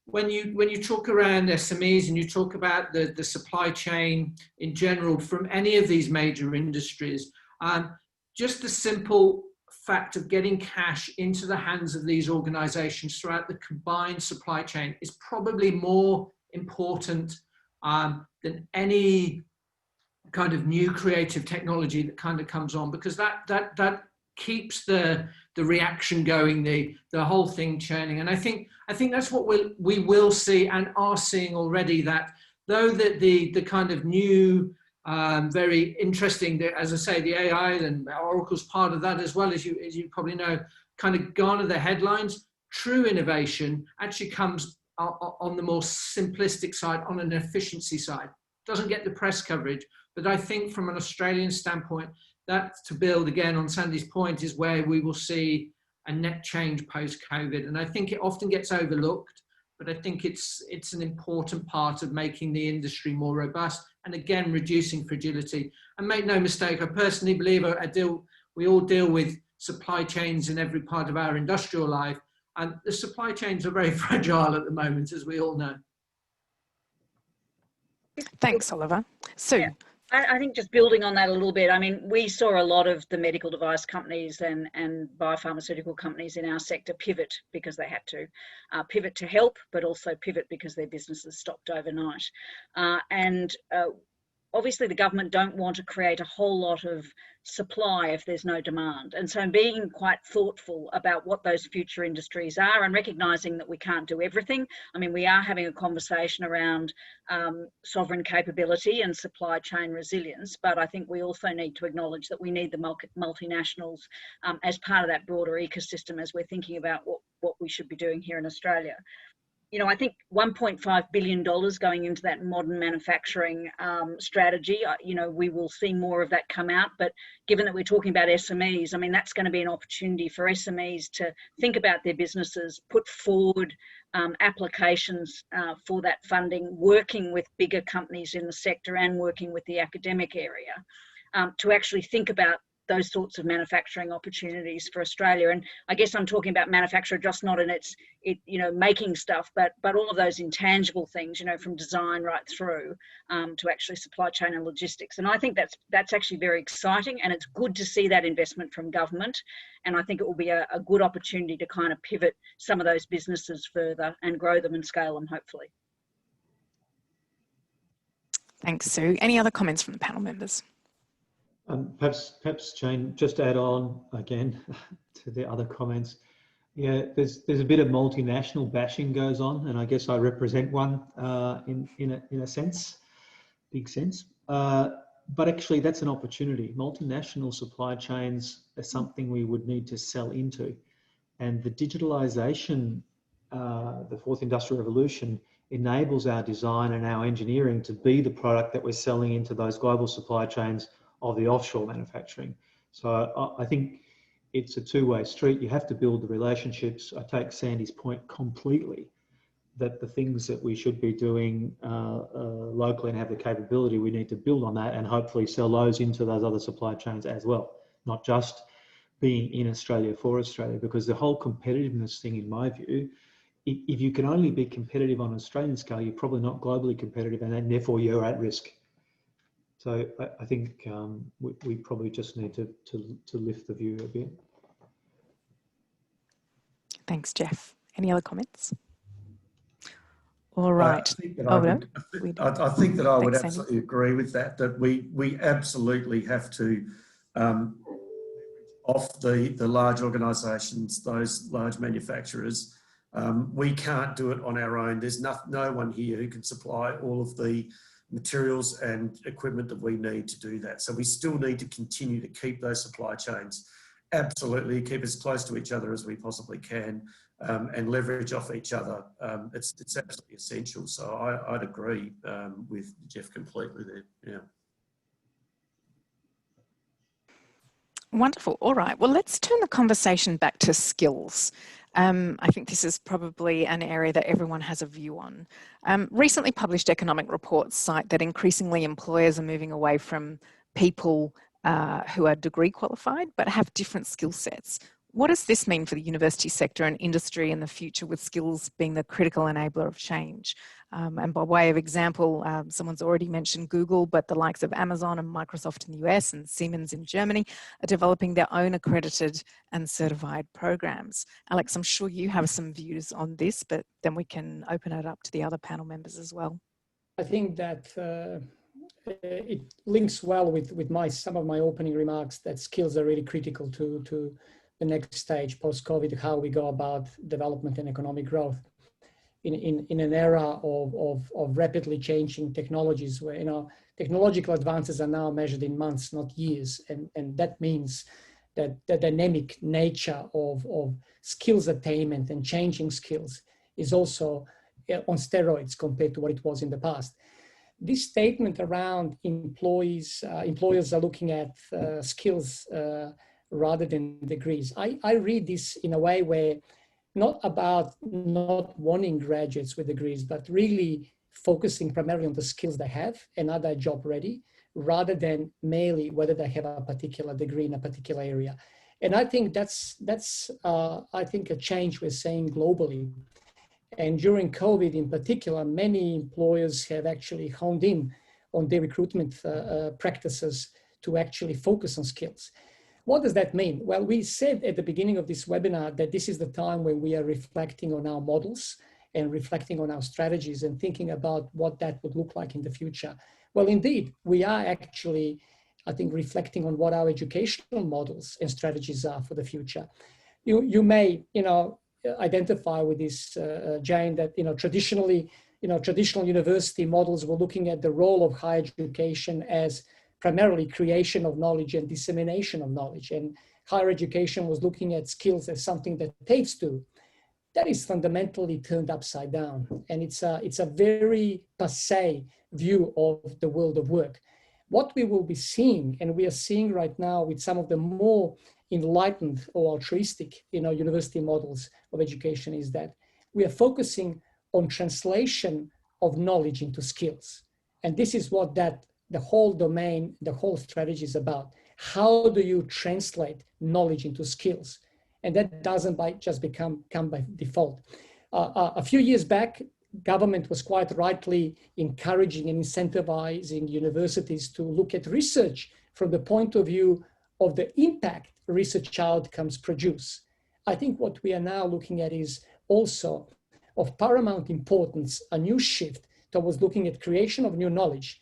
When you talk around SMEs and you talk about the supply chain in general from any of these major industries, just the simple fact of getting cash into the hands of these organizations throughout the combined supply chain is probably more important than any kind of new creative technology that kind of comes on, because that keeps the reaction going, the whole thing churning. And I think that's what we will see and are seeing already, that though the kind of new very interesting, as I say, the AI and Oracle's part of that as well, as you probably know, kind of garner the headlines. True innovation actually comes on the more simplistic side, on an efficiency side. Doesn't get the press coverage, but I think from an Australian standpoint, that, to build again on Sandy's point, is where we will see a net change post-COVID. And I think it often gets overlooked, but I think it's an important part of making the industry more robust, and again, reducing fragility. And make no mistake, I personally believe we all deal with supply chains in every part of our industrial life, and the supply chains are very fragile at the moment, as we all know. thanks, Oliver. Sue, I think just building on that a little bit, I mean, we saw a lot of the medical device companies and biopharmaceutical companies in our sector pivot because they had to pivot to help, but also pivot because their businesses stopped overnight. Obviously the government don't want to create a whole lot of supply if there's no demand. And so being quite thoughtful about what those future industries are and recognising that we can't do everything. I mean, we are having a conversation around sovereign capability and supply chain resilience, but I think we also need to acknowledge that we need the multinationals as part of that broader ecosystem as we're thinking about what we should be doing here in Australia. You know, I think $1.5 billion going into that modern manufacturing strategy, you know, we will see more of that come out. But given that we're talking about SMEs, I mean, that's going to be an opportunity for SMEs to think about their businesses, put forward applications for that funding, working with bigger companies in the sector and working with the academic area to actually think about those sorts of manufacturing opportunities for Australia. And I guess I'm talking about manufacture just not in its you know, making stuff, but all of those intangible things, you know, from design right through to actually supply chain and logistics. And I think that's actually very exciting, and it's good to see that investment from government. And I think it will be a good opportunity to kind of pivot some of those businesses further and grow them and scale them, hopefully. Thanks, Sue. Any other comments from the panel members? Perhaps Jane, just add on again to the other comments. Yeah, there's a bit of multinational bashing goes on, and I guess I represent one in a sense, big sense. But actually, that's an opportunity. Multinational supply chains are something we would need to sell into, and the digitalisation, the fourth industrial revolution, enables our design and our engineering to be the product that we're selling into those global supply chains of the offshore manufacturing. So I think it's a two-way street. You have to build the relationships. I take Sandy's point completely, that the things that we should be doing locally and have the capability, we need to build on that and hopefully sell those into those other supply chains as well, not just being in Australia for Australia, because the whole competitiveness thing, in my view, if you can only be competitive on an Australian scale, you're probably not globally competitive, and then therefore you're at risk. So I think we probably just need to lift the view a bit. Thanks, Jeff. Any other comments? All right. I think that I would absolutely agree with that, that we absolutely have to off the large organisations, those large manufacturers. We can't do it on our own. There's no one here who can supply all of the materials and equipment that we need to do that. So we still need to continue to keep those supply chains, absolutely keep as close to each other as we possibly can, and leverage off each other. It's absolutely essential. So I'd agree with Jeff completely there. Yeah. Wonderful. All right. Well, let's turn the conversation back to skills. I think this is probably an area that everyone has a view on. Recently published economic reports cite that increasingly employers are moving away from people who are degree qualified but have different skill sets. What does this mean for the university sector and industry in the future, with skills being the critical enabler of change? And by way of example, someone's already mentioned Google, but the likes of Amazon and Microsoft in the US and Siemens in Germany are developing their own accredited and certified programs. Alex, I'm sure you have some views on this, but then we can open it up to the other panel members as well. I think that it links well with some of my opening remarks, that skills are really critical to the next stage post-COVID, how we go about development and economic growth in an era of rapidly changing technologies, where, you know, technological advances are now measured in months, not years, and that means that the dynamic nature of skills attainment and changing skills is also on steroids compared to what it was in the past. This statement around employers are looking at skills rather than degrees. I read this in a way where not about not wanting graduates with degrees, but really focusing primarily on the skills they have and are they job ready, rather than merely whether they have a particular degree in a particular area. And I think that's I think a change we're seeing globally. And during COVID in particular, many employers have actually honed in on their recruitment practices to actually focus on skills. What does that mean? Well, we said at the beginning of this webinar that this is the time when we are reflecting on our models and reflecting on our strategies and thinking about what that would look like in the future. Well, indeed, we are actually, I think, reflecting on what our educational models and strategies are for the future. You may, identify with this, Jane, that, traditionally, traditional university models were looking at the role of higher education as primarily creation of knowledge and dissemination of knowledge. And higher education was looking at skills as something that TAFEs do. That is fundamentally turned upside down. And it's a very passé view of the world of work. What we will be seeing, and we are seeing right now with some of the more enlightened or altruistic, university models of education, is that we are focusing on translation of knowledge into skills. And this is what the whole domain, the whole strategy is about. How do you translate knowledge into skills? And that doesn't just come by default. A few years back, government was quite rightly encouraging and incentivizing universities to look at research from the point of view of the impact research outcomes produce. I think what we are now looking at is also of paramount importance, a new shift towards looking at creation of new knowledge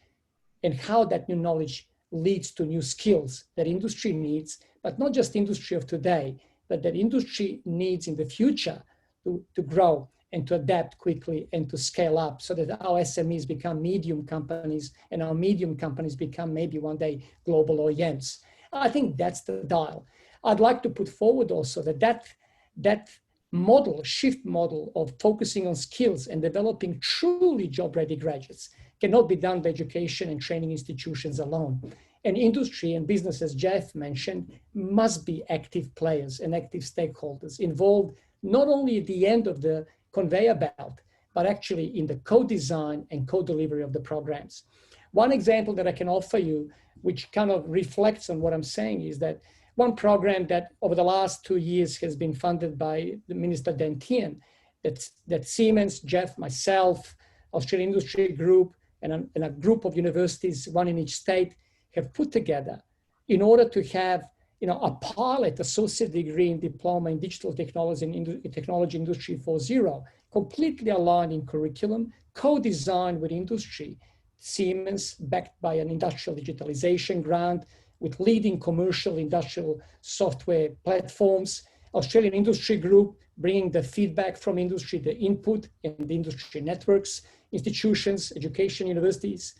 and how that new knowledge leads to new skills that industry needs, but not just industry of today, but that industry needs in the future to grow and to adapt quickly and to scale up so that our SMEs become medium companies and our medium companies become maybe one day global OEMs. I think that's the dial. I'd like to put forward also that model, shift model of focusing on skills and developing truly job-ready graduates cannot be done by education and training institutions alone. And industry and business, as Jeff mentioned, must be active players and active stakeholders involved not only at the end of the conveyor belt, but actually in the co-design and co-delivery of the programs. One example that I can offer you, which kind of reflects on what I'm saying, is that one program that over the last 2 years has been funded by the Minister Dentian, that Siemens, Jeff, myself, Australian Industry Group, and a group of universities, one in each state, have put together in order to have a pilot associate degree in diploma in digital technology and technology industry 4.0, completely aligned in curriculum, co-designed with industry. Siemens, backed by an industrial digitalisation grant with leading commercial industrial software platforms. Australian Industry Group, bringing the feedback from industry, the input and the industry networks, institutions, education, universities,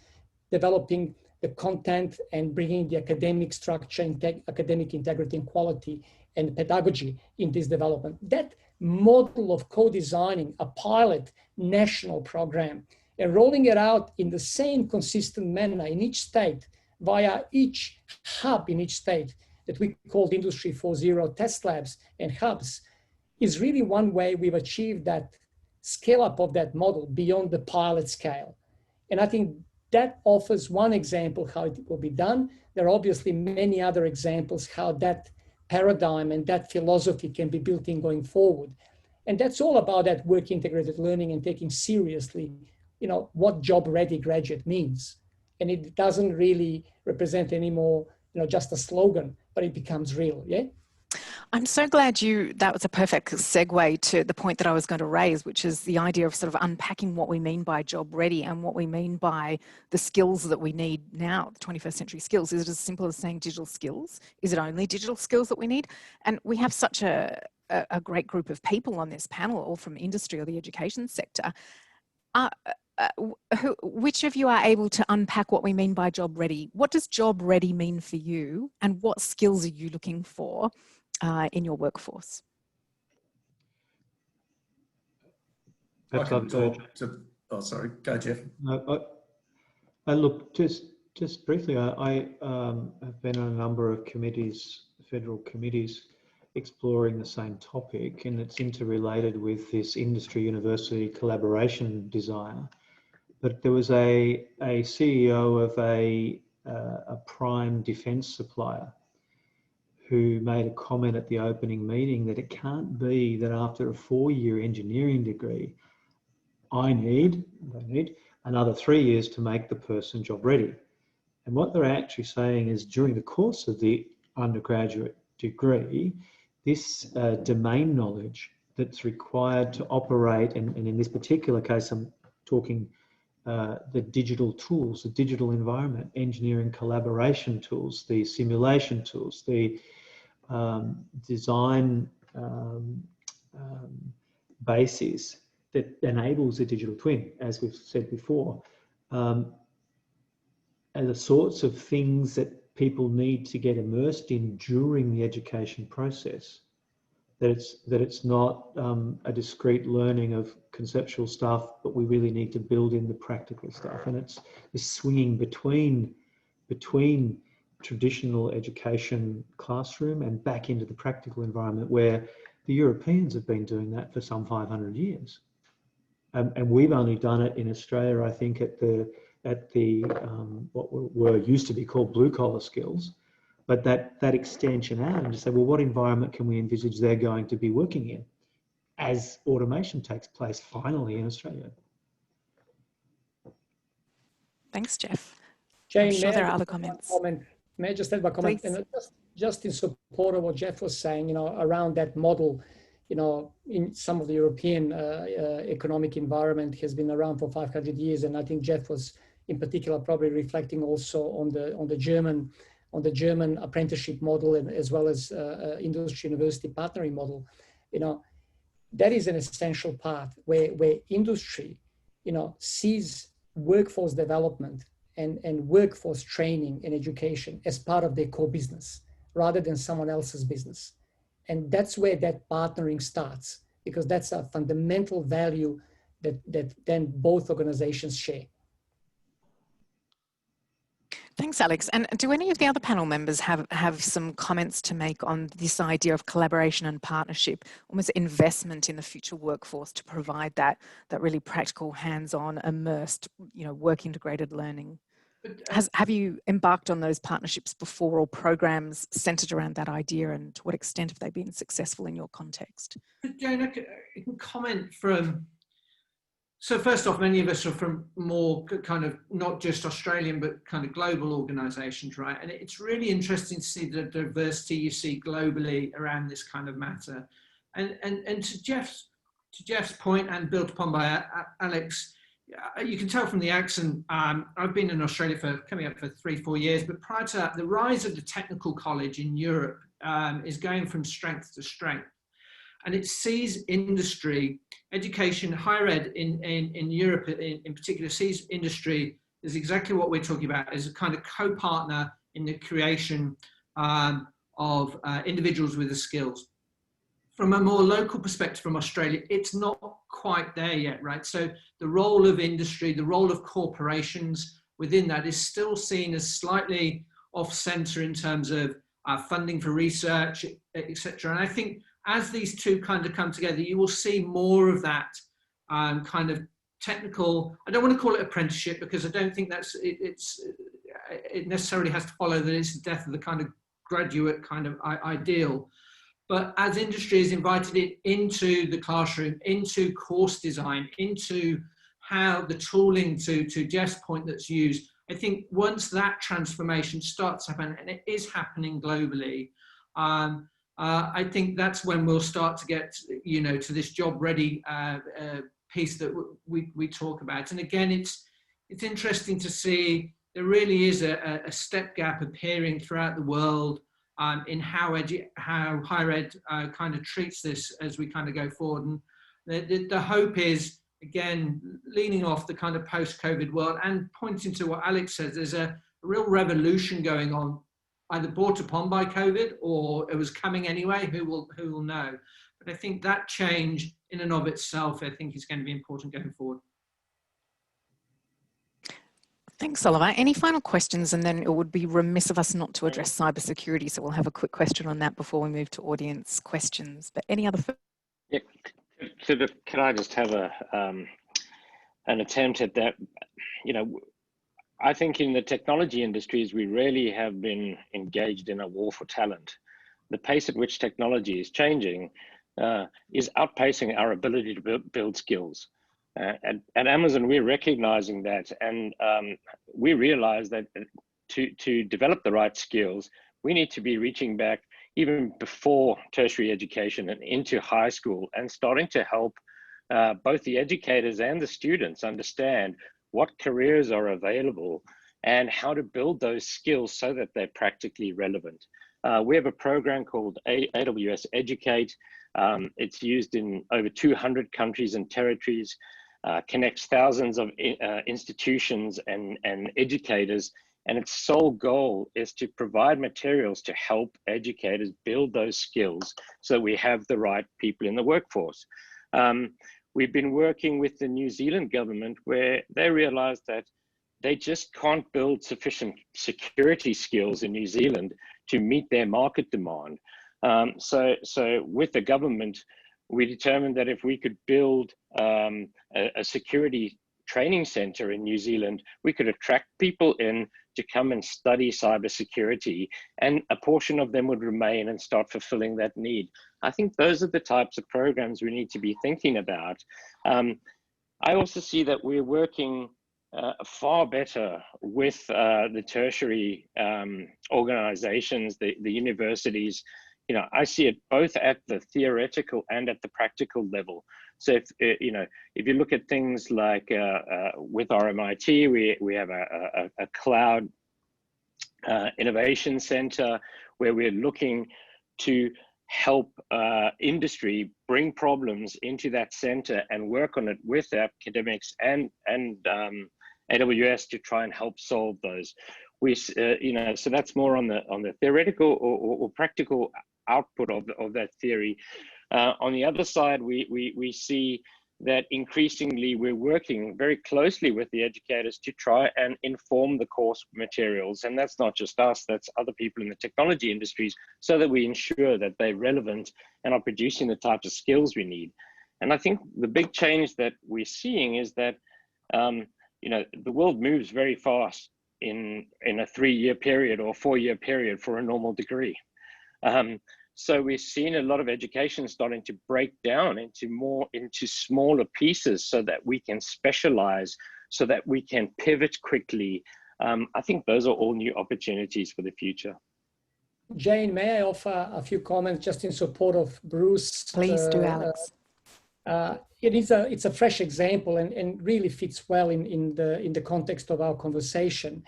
developing the content and bringing the academic structure, academic integrity and quality and pedagogy in this development. That model of co-designing a pilot national program and rolling it out in the same consistent manner in each state via each hub in each state that we called Industry 4.0 test labs and hubs is really one way we've achieved that scale up of that model beyond the pilot scale. And I think that offers one example how it will be done. There are obviously many other examples how that paradigm and that philosophy can be built in going forward. And that's all about that work integrated learning and taking seriously, what job ready graduate means. And it doesn't really represent anymore, just a slogan, but it becomes real, yeah? I'm so glad that was a perfect segue to the point that I was going to raise, which is the idea of sort of unpacking what we mean by job ready and what we mean by the skills that we need now, the 21st century skills. Is it as simple as saying digital skills? Is it only digital skills that we need? And we have such a great group of people on this panel, all from industry or the education sector. Which of you are able to unpack what we mean by job ready? What does job ready mean for you? And what skills are you looking for in your workforce? I can talk to, sorry, go Jeff. Look, just briefly, I have been on a number of committees, federal committees, exploring the same topic, and it's interrelated with this industry-university collaboration desire. But there was a CEO of a prime defence supplier who made a comment at the opening meeting that it can't be that after a 4-year engineering degree, they need another 3 years to make the person job ready. And what they're actually saying is during the course of the undergraduate degree, this domain knowledge that's required to operate, and in this particular case, I'm talking the digital tools, the digital environment, engineering collaboration tools, the simulation tools, the design basis that enables a digital twin, as we've said before, are the sorts of things that people need to get immersed in during the education process. That it's not a discrete learning of conceptual stuff, but we really need to build in the practical stuff. And it's this swinging between traditional education classroom and back into the practical environment, where the Europeans have been doing that for some 500 years. And we've only done it in Australia, I think, at the what were used to be called blue collar skills. But that extension out and to say, well, what environment can we envisage they're going to be working in as automation takes place finally in Australia? Thanks, Jeff. Jane, I'm sure there are other comments. May I just add my comment? Please. And just in support of what Jeff was saying, around that model, in some of the European economic environment has been around for 500 years. And I think Jeff was in particular probably reflecting also on the German apprenticeship model, and as well as industry university partnering model. That is an essential part where industry, sees workforce development and workforce training and education as part of their core business rather than someone else's business. And that's where that partnering starts, because that's a fundamental value that then both organizations share. Thanks, Alex. And do any of the other panel members have some comments to make on this idea of collaboration and partnership, almost investment in the future workforce to provide that really practical, hands-on, immersed, work integrated learning? Have you embarked on those partnerships before, or programs centered around that idea, and to what extent have they been successful in your context? Jane, I can comment from... So first off, many of us are from more kind of not just Australian, but kind of global organisations, right? And it's really interesting to see the diversity you see globally around this kind of matter. And to Jeff's point, and built upon by Alex, you can tell from the accent, I've been in Australia for coming up for 3-4 years, but prior to that, the rise of the technical college in Europe is going from strength to strength. And it sees industry, education, higher ed in Europe in particular, sees industry is exactly what we're talking about, as a kind of co-partner in the creation of individuals with the skills. From a more local perspective from Australia, it's not quite there yet, right? So the role of industry, the role of corporations within that is still seen as slightly off-centre in terms of funding for research, etc. And I think as these two kind of come together, you will see more of that kind of technical, I don't want to call it apprenticeship, because I don't think that's, it necessarily has to follow that it's the death of the kind of graduate kind of ideal. But as industry is invited into the classroom, into course design, into how the tooling, to Jeff's point, that's used, I think once that transformation starts to happen, and it is happening globally, I think that's when we'll start to get, to this job ready piece that we talk about. And again, it's interesting to see there really is a stepgap appearing throughout the world in how higher ed kind of treats this as we kind of go forward. And the hope is, again, leaning off the kind of post-COVID world and pointing to what Alex says, there's a real revolution going on, either brought upon by COVID or it was coming anyway, who will know. But I think that change in and of itself, I think, is going to be important going forward. Thanks, Oliver. Any final questions? And then it would be remiss of us not to address cybersecurity. So we'll have a quick question on that before we move to audience questions. But any other? Yeah. Can I just have an attempt at that? I think in the technology industries, we really have been engaged in a war for talent. The pace at which technology is changing is outpacing our ability to build skills. At Amazon, we're recognizing that, and we realize that to develop the right skills, we need to be reaching back even before tertiary education and into high school, and starting to help both the educators and the students understand what careers are available and how to build those skills so that they're practically relevant. We have a program called AWS Educate. It's used in over 200 countries and territories, connects thousands of institutions and educators, and its sole goal is to provide materials to help educators build those skills so we have the right people in the workforce. We've been working with the New Zealand government, where they realized that they just can't build sufficient security skills in New Zealand to meet their market demand. So with the government, we determined that if we could build a security training center in New Zealand, we could attract people in to come and study cybersecurity, and a portion of them would remain and start fulfilling that need. I think those are the types of programs we need to be thinking about. I also see that we're working far better with the tertiary organizations, the universities. You know, I see it both at the theoretical and at the practical level. So if you look at things like with RMIT, we have a cloud innovation center where we're looking to help industry bring problems into that center and work on it with academics and AWS to try and help solve those. So that's more on the theoretical or practical output of that theory. On the other side, we see that increasingly we're working very closely with the educators to try and inform the course materials. And that's not just us, that's other people in the technology industries, so that we ensure that they're relevant and are producing the types of skills we need. And I think the big change that we're seeing is that the world moves very fast in a 3-year period or 4-year period for a normal degree. So we're seeing a lot of education starting to break down into smaller pieces so that we can specialize, so that we can pivot quickly. I think those are all new opportunities for the future. Jane, may I offer a few comments just in support of Bruce? Please do, Alex. It's a fresh example and really fits well in the context of our conversation.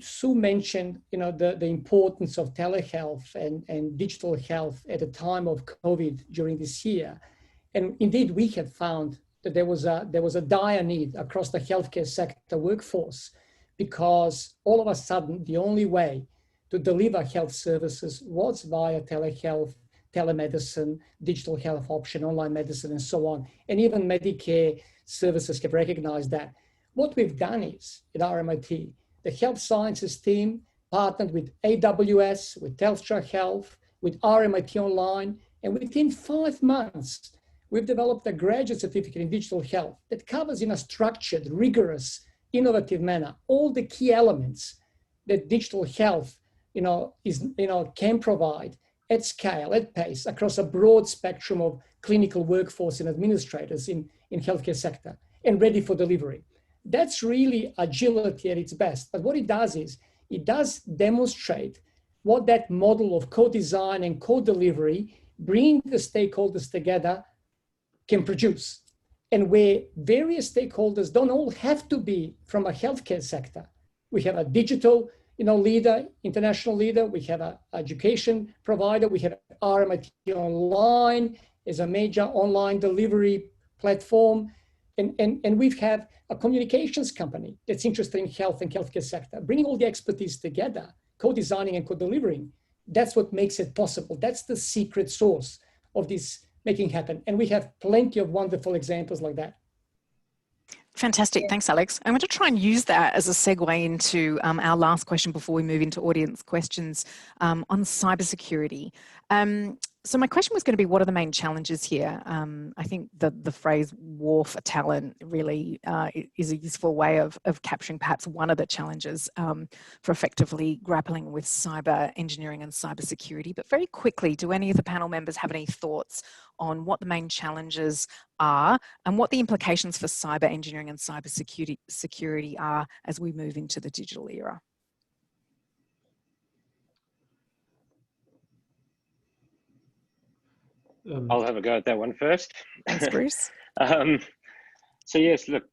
Sue mentioned, the importance of telehealth and digital health at the time of COVID during this year, and indeed we have found that there was a dire need across the healthcare sector workforce, because all of a sudden the only way to deliver health services was via telehealth, telemedicine, digital health option, online medicine, and so on. And even Medicare services have recognized that. What we've done is, at RMIT, the health sciences team partnered with AWS, with Telstra Health, with RMIT Online, and within 5 months, we've developed a graduate certificate in digital health that covers in a structured, rigorous, innovative manner all the key elements that digital health can provide at scale, at pace, across a broad spectrum of clinical workforce and administrators in healthcare sector, and ready for delivery. That's really agility at its best. But what it does is, it does demonstrate what that model of co-design and co-delivery, bringing the stakeholders together, can produce. And where various stakeholders don't all have to be from a healthcare sector. We have a digital leader, international leader. We have an education provider. We have RMIT Online as a major online delivery platform. And we have a communications company that's interested in health and healthcare sector. Bringing all the expertise together, co-designing and co-delivering, that's what makes it possible. That's the secret sauce of this making happen. And we have plenty of wonderful examples like that. Fantastic. Thanks, Alex. I'm going to try and use that as a segue into our last question before we move into audience questions on cybersecurity. So my question was going to be, what are the main challenges here? I think the phrase war for talent really is a useful way of capturing perhaps one of the challenges for effectively grappling with cyber engineering and cyber security. But very quickly, do any of the panel members have any thoughts on what the main challenges are and what the implications for cyber engineering and cyber security are as we move into the digital era? I'll have a go at that one first. Thanks, Bruce. So yes, look,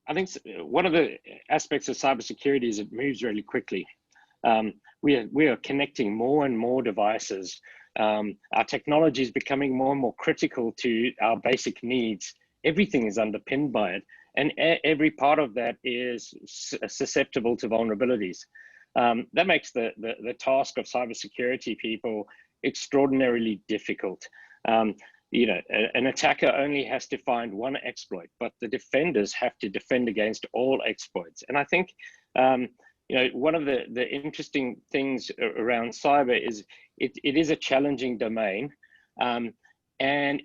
I think one of the aspects of cybersecurity is it moves really quickly. We are connecting more and more devices. Our technology is becoming more and more critical to our basic needs. Everything is underpinned by it, and every part of that is susceptible to vulnerabilities. That makes the task of cybersecurity people extraordinarily difficult. You know, an attacker only has to find one exploit, but the defenders have to defend against all exploits. And I think, you know, one of the interesting things around cyber is it is a challenging domain, and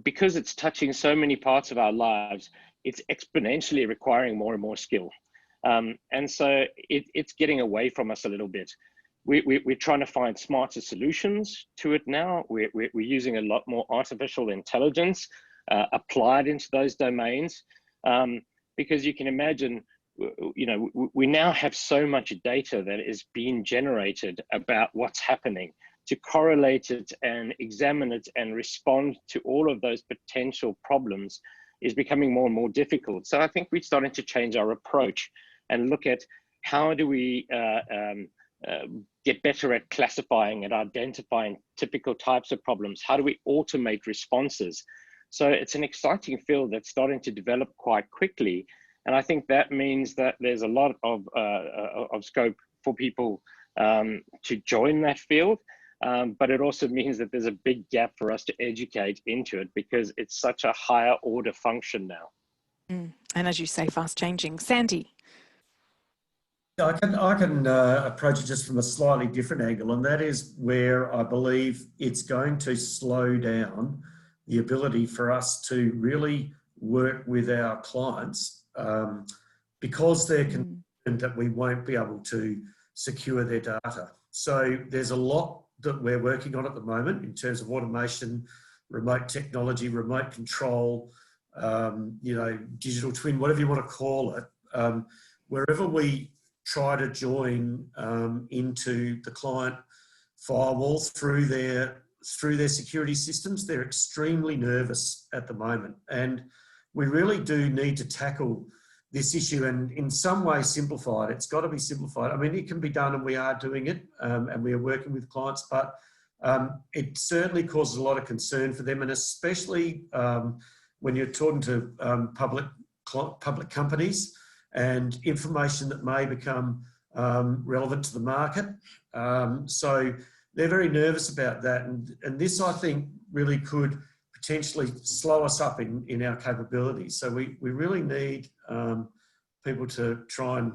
because it's touching so many parts of our lives, it's exponentially requiring more and more skill. And so it's getting away from us a little bit. We're trying to find smarter solutions to it now. We're using a lot more artificial intelligence applied into those domains, because you can imagine, you know, we now have so much data that is being generated about what's happening. To correlate it and examine it and respond to all of those potential problems is becoming more and more difficult. So I think we're starting to change our approach and look at how do we get better at classifying and identifying typical types of problems? How do we automate responses? So it's an exciting field that's starting to develop quite quickly. And I think that means that there's a lot of scope for people to join that field. But it also means that there's a big gap for us to educate into it because it's such a higher order function now. And as you say, fast changing. Sandy. I can approach it just from a slightly different angle, and that is where I believe it's going to slow down the ability for us to really work with our clients because they're concerned that we won't be able to secure their data. So there's a lot that we're working on at the moment in terms of automation, remote technology, remote control, you know, digital twin, whatever you want to call it. Wherever we try to join into the client firewalls through their security systems, they're extremely nervous at the moment. And we really do need to tackle this issue and in some way simplify it. It's got to be simplified. I mean, it can be done and we are doing it and we are working with clients, but it certainly causes a lot of concern for them, and especially when you're talking to public companies and information that may become relevant to the market. So they're very nervous about that. And this, I think, really could potentially slow us up in our capabilities. So we really need people to try and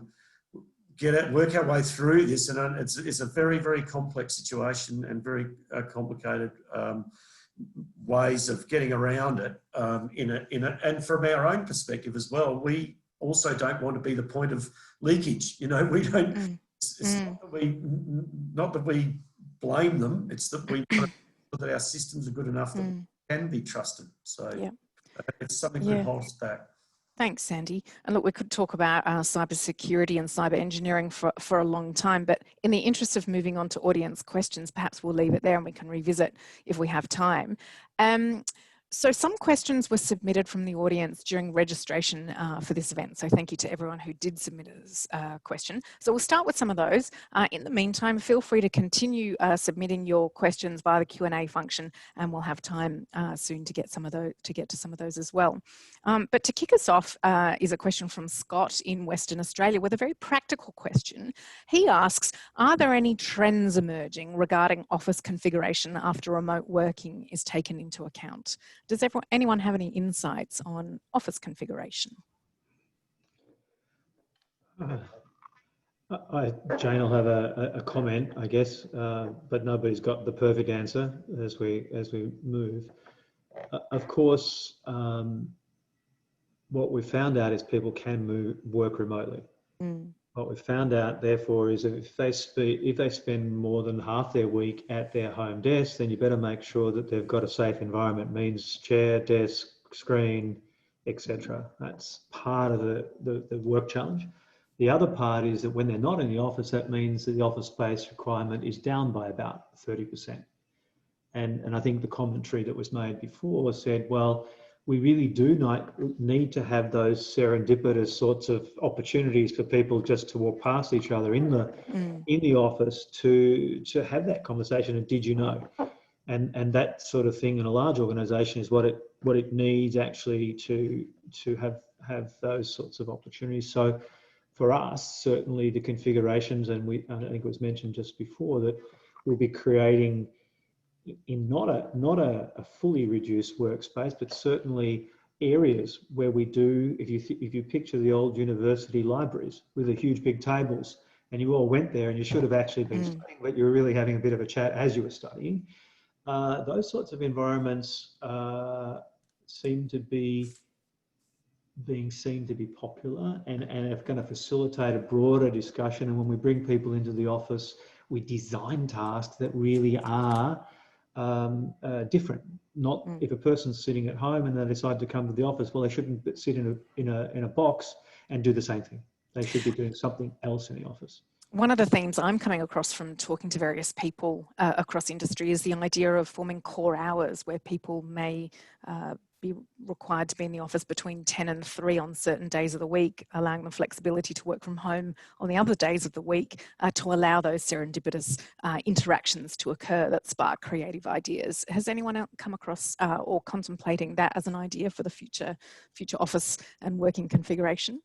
work our way through this. And it's a very, very complex situation and very complicated ways of getting around it and from our own perspective as well. We also don't want to be the point of leakage. You know, we don't, it's not that we blame them, it's that we know that our systems are good enough that we can be trusted. So it's something that holds us back. Thanks, Sandy. And look, we could talk about cybersecurity and cyber engineering for a long time, but in the interest of moving on to audience questions, perhaps we'll leave it there and we can revisit if we have time. So some questions were submitted from the audience during registration for this event. So thank you to everyone who did submit a question. So we'll start with some of those. In the meantime, feel free to continue submitting your questions via the Q&A function, and we'll have time soon to get to some of those as well. But to kick us off is a question from Scott in Western Australia with a very practical question. He asks, are there any trends emerging regarding office configuration after remote working is taken into account? Does anyone have any insights on office configuration? Jane will have a comment, I guess, but nobody's got the perfect answer as we move. Of course, what we found out is people can work remotely. What we found out, therefore, is that if they spend more than half their week at their home desk, then you better make sure that they've got a safe environment. Means chair, desk, screen, etc. That's part of the work challenge. The other part is that when they're not in the office, that means that the office space requirement is down by about 30%. And I think the commentary that was made before said, well, we really do need to have those serendipitous sorts of opportunities for people just to walk past each other in the office to have that conversation. And did you know? And that sort of thing in a large organisation is what it needs actually to have those sorts of opportunities. So for us, certainly the configurations, and I think it was mentioned just before that we'll be creating in not a fully reduced workspace, but certainly areas where we do, if you picture the old university libraries with the huge big tables, and you all went there and you should have actually been studying, but you were really having a bit of a chat as you were studying. Those sorts of environments seem to be being seen to be popular and are going to facilitate a broader discussion. And when we bring people into the office, we design tasks that really are different. Not if a person's sitting at home and they decide to come to the office, well, they shouldn't sit in a box and do the same thing. They should be doing something else in the office. One of the themes I'm coming across from talking to various people across industry is the idea of forming core hours where people may be required to be in the office between 10 and 3 on certain days of the week, allowing them flexibility to work from home on the other days of the week to allow those serendipitous interactions to occur that spark creative ideas. Has anyone else come across or contemplating that as an idea for the future office and working configuration?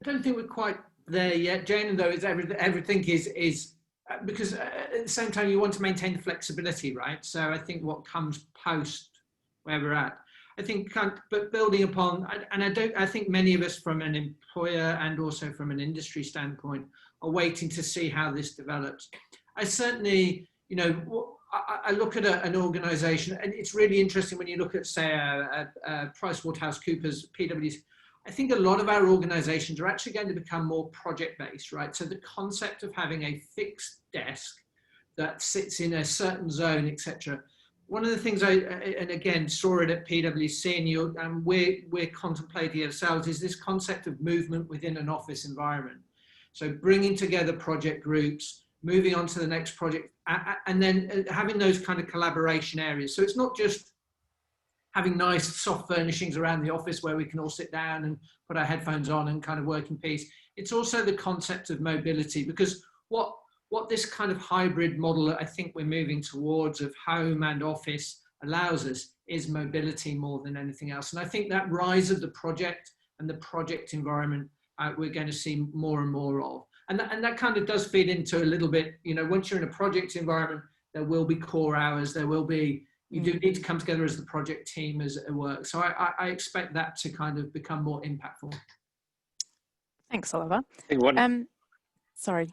I don't think we're quite there yet, Jane, though everything is because at the same time you want to maintain the flexibility, right? So I think what comes post where we're at, I think, but building upon, and I think many of us from an employer and also from an industry standpoint are waiting to see how this develops. I certainly, I look at an organisation, and it's really interesting when you look at, say, PricewaterhouseCoopers, PwC. I think a lot of our organizations are actually going to become more project-based, right? So the concept of having a fixed desk that sits in a certain zone, etc. One of the things and again, saw it at PwC, and we're contemplating ourselves, is this concept of movement within an office environment. So bringing together project groups, moving on to the next project, and then having those kind of collaboration areas. So it's not just having nice soft furnishings around the office where we can all sit down and put our headphones on and kind of work in peace. It's also the concept of mobility, because what this kind of hybrid model that I think we're moving towards of home and office allows us is mobility more than anything else. And I think that rise of the project and the project environment we're going to see more and more of. And that kind of does feed into a little bit, once you're in a project environment, there will be core hours, there will be, you do need to come together as the project team as a work. So I expect that to kind of become more impactful. Thanks, Oliver. Sorry.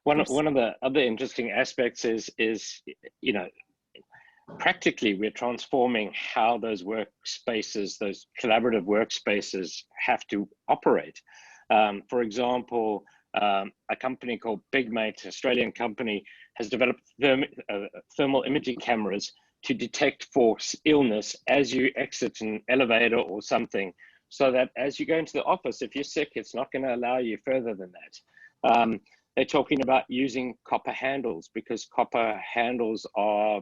One of the other interesting aspects is practically we're transforming how those workspaces, those collaborative workspaces have to operate. For example, a company called BigMate, Australian company, has developed thermal imaging cameras to detect for illness as you exit an elevator or something, so that as you go into the office, if you're sick, it's not going to allow you further than that. They're talking about using copper handles, because copper handles are,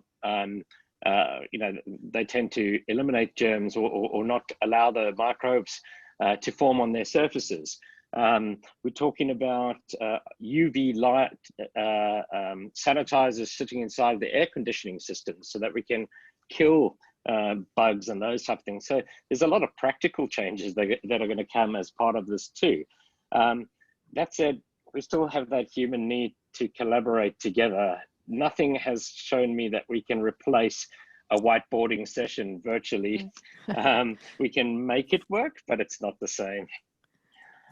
they tend to eliminate germs or not allow the microbes to form on their surfaces. We're talking about UV light sanitizers sitting inside the air conditioning system so that we can kill bugs and those type of things. So there's a lot of practical changes that are going to come as part of this too. That said, we still have that human need to collaborate together. Nothing has shown me that we can replace a whiteboarding session virtually. We can make it work, but it's not the same.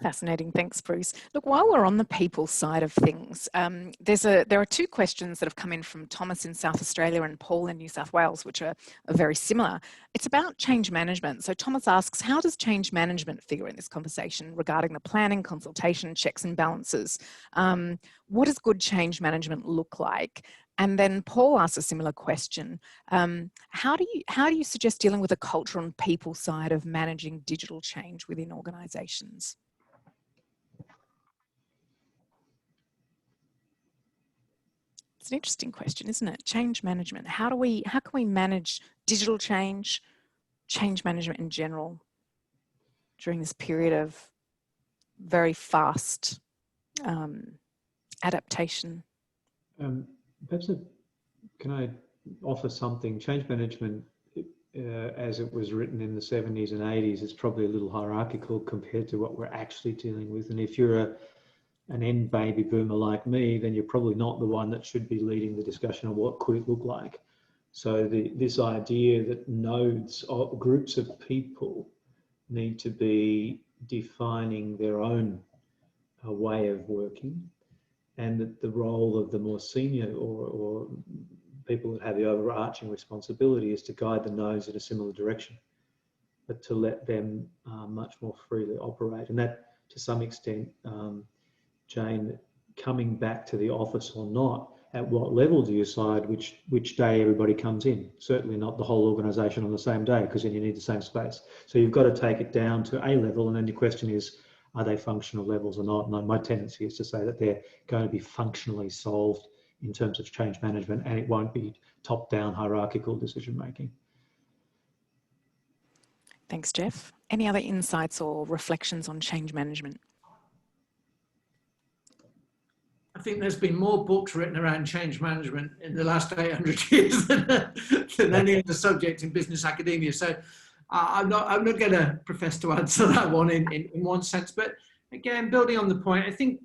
Fascinating. Thanks, Bruce. Look, while we're on the people side of things, there are two questions that have come in from Thomas in South Australia and Paul in New South Wales, which are very similar. It's about change management. So Thomas asks, how does change management figure in this conversation regarding the planning, consultation, checks and balances? What does good change management look like? And then Paul asks a similar question. How do you suggest dealing with the culture and people side of managing digital change within organisations? It's an interesting question, isn't it? Change management. How can we manage digital change, change management in general during this period of very fast adaptation? Perhaps can I offer something? Change management, as it was written in the 70s and 80s, is probably a little hierarchical compared to what we're actually dealing with. And if you're an end baby boomer like me, then you're probably not the one that should be leading the discussion on what could it look like. So this idea that nodes or groups of people need to be defining their own way of working, and that the role of the more senior or people that have the overarching responsibility is to guide the nodes in a similar direction, but to let them much more freely operate. And that, to some extent, Jane, coming back to the office or not, at what level do you decide which day everybody comes in? Certainly not the whole organisation on the same day, because then you need the same space. So you've got to take it down to a level, and then the question is, are they functional levels or not? And my tendency is to say that they're going to be functionally solved in terms of change management, and it won't be top-down hierarchical decision-making. Thanks, Jeff. Any other insights or reflections on change management? I think there's been more books written around change management in the last 800 years than any other subject in business academia. So I'm not going to profess to answer that one in one sense. But again, building on the point, I think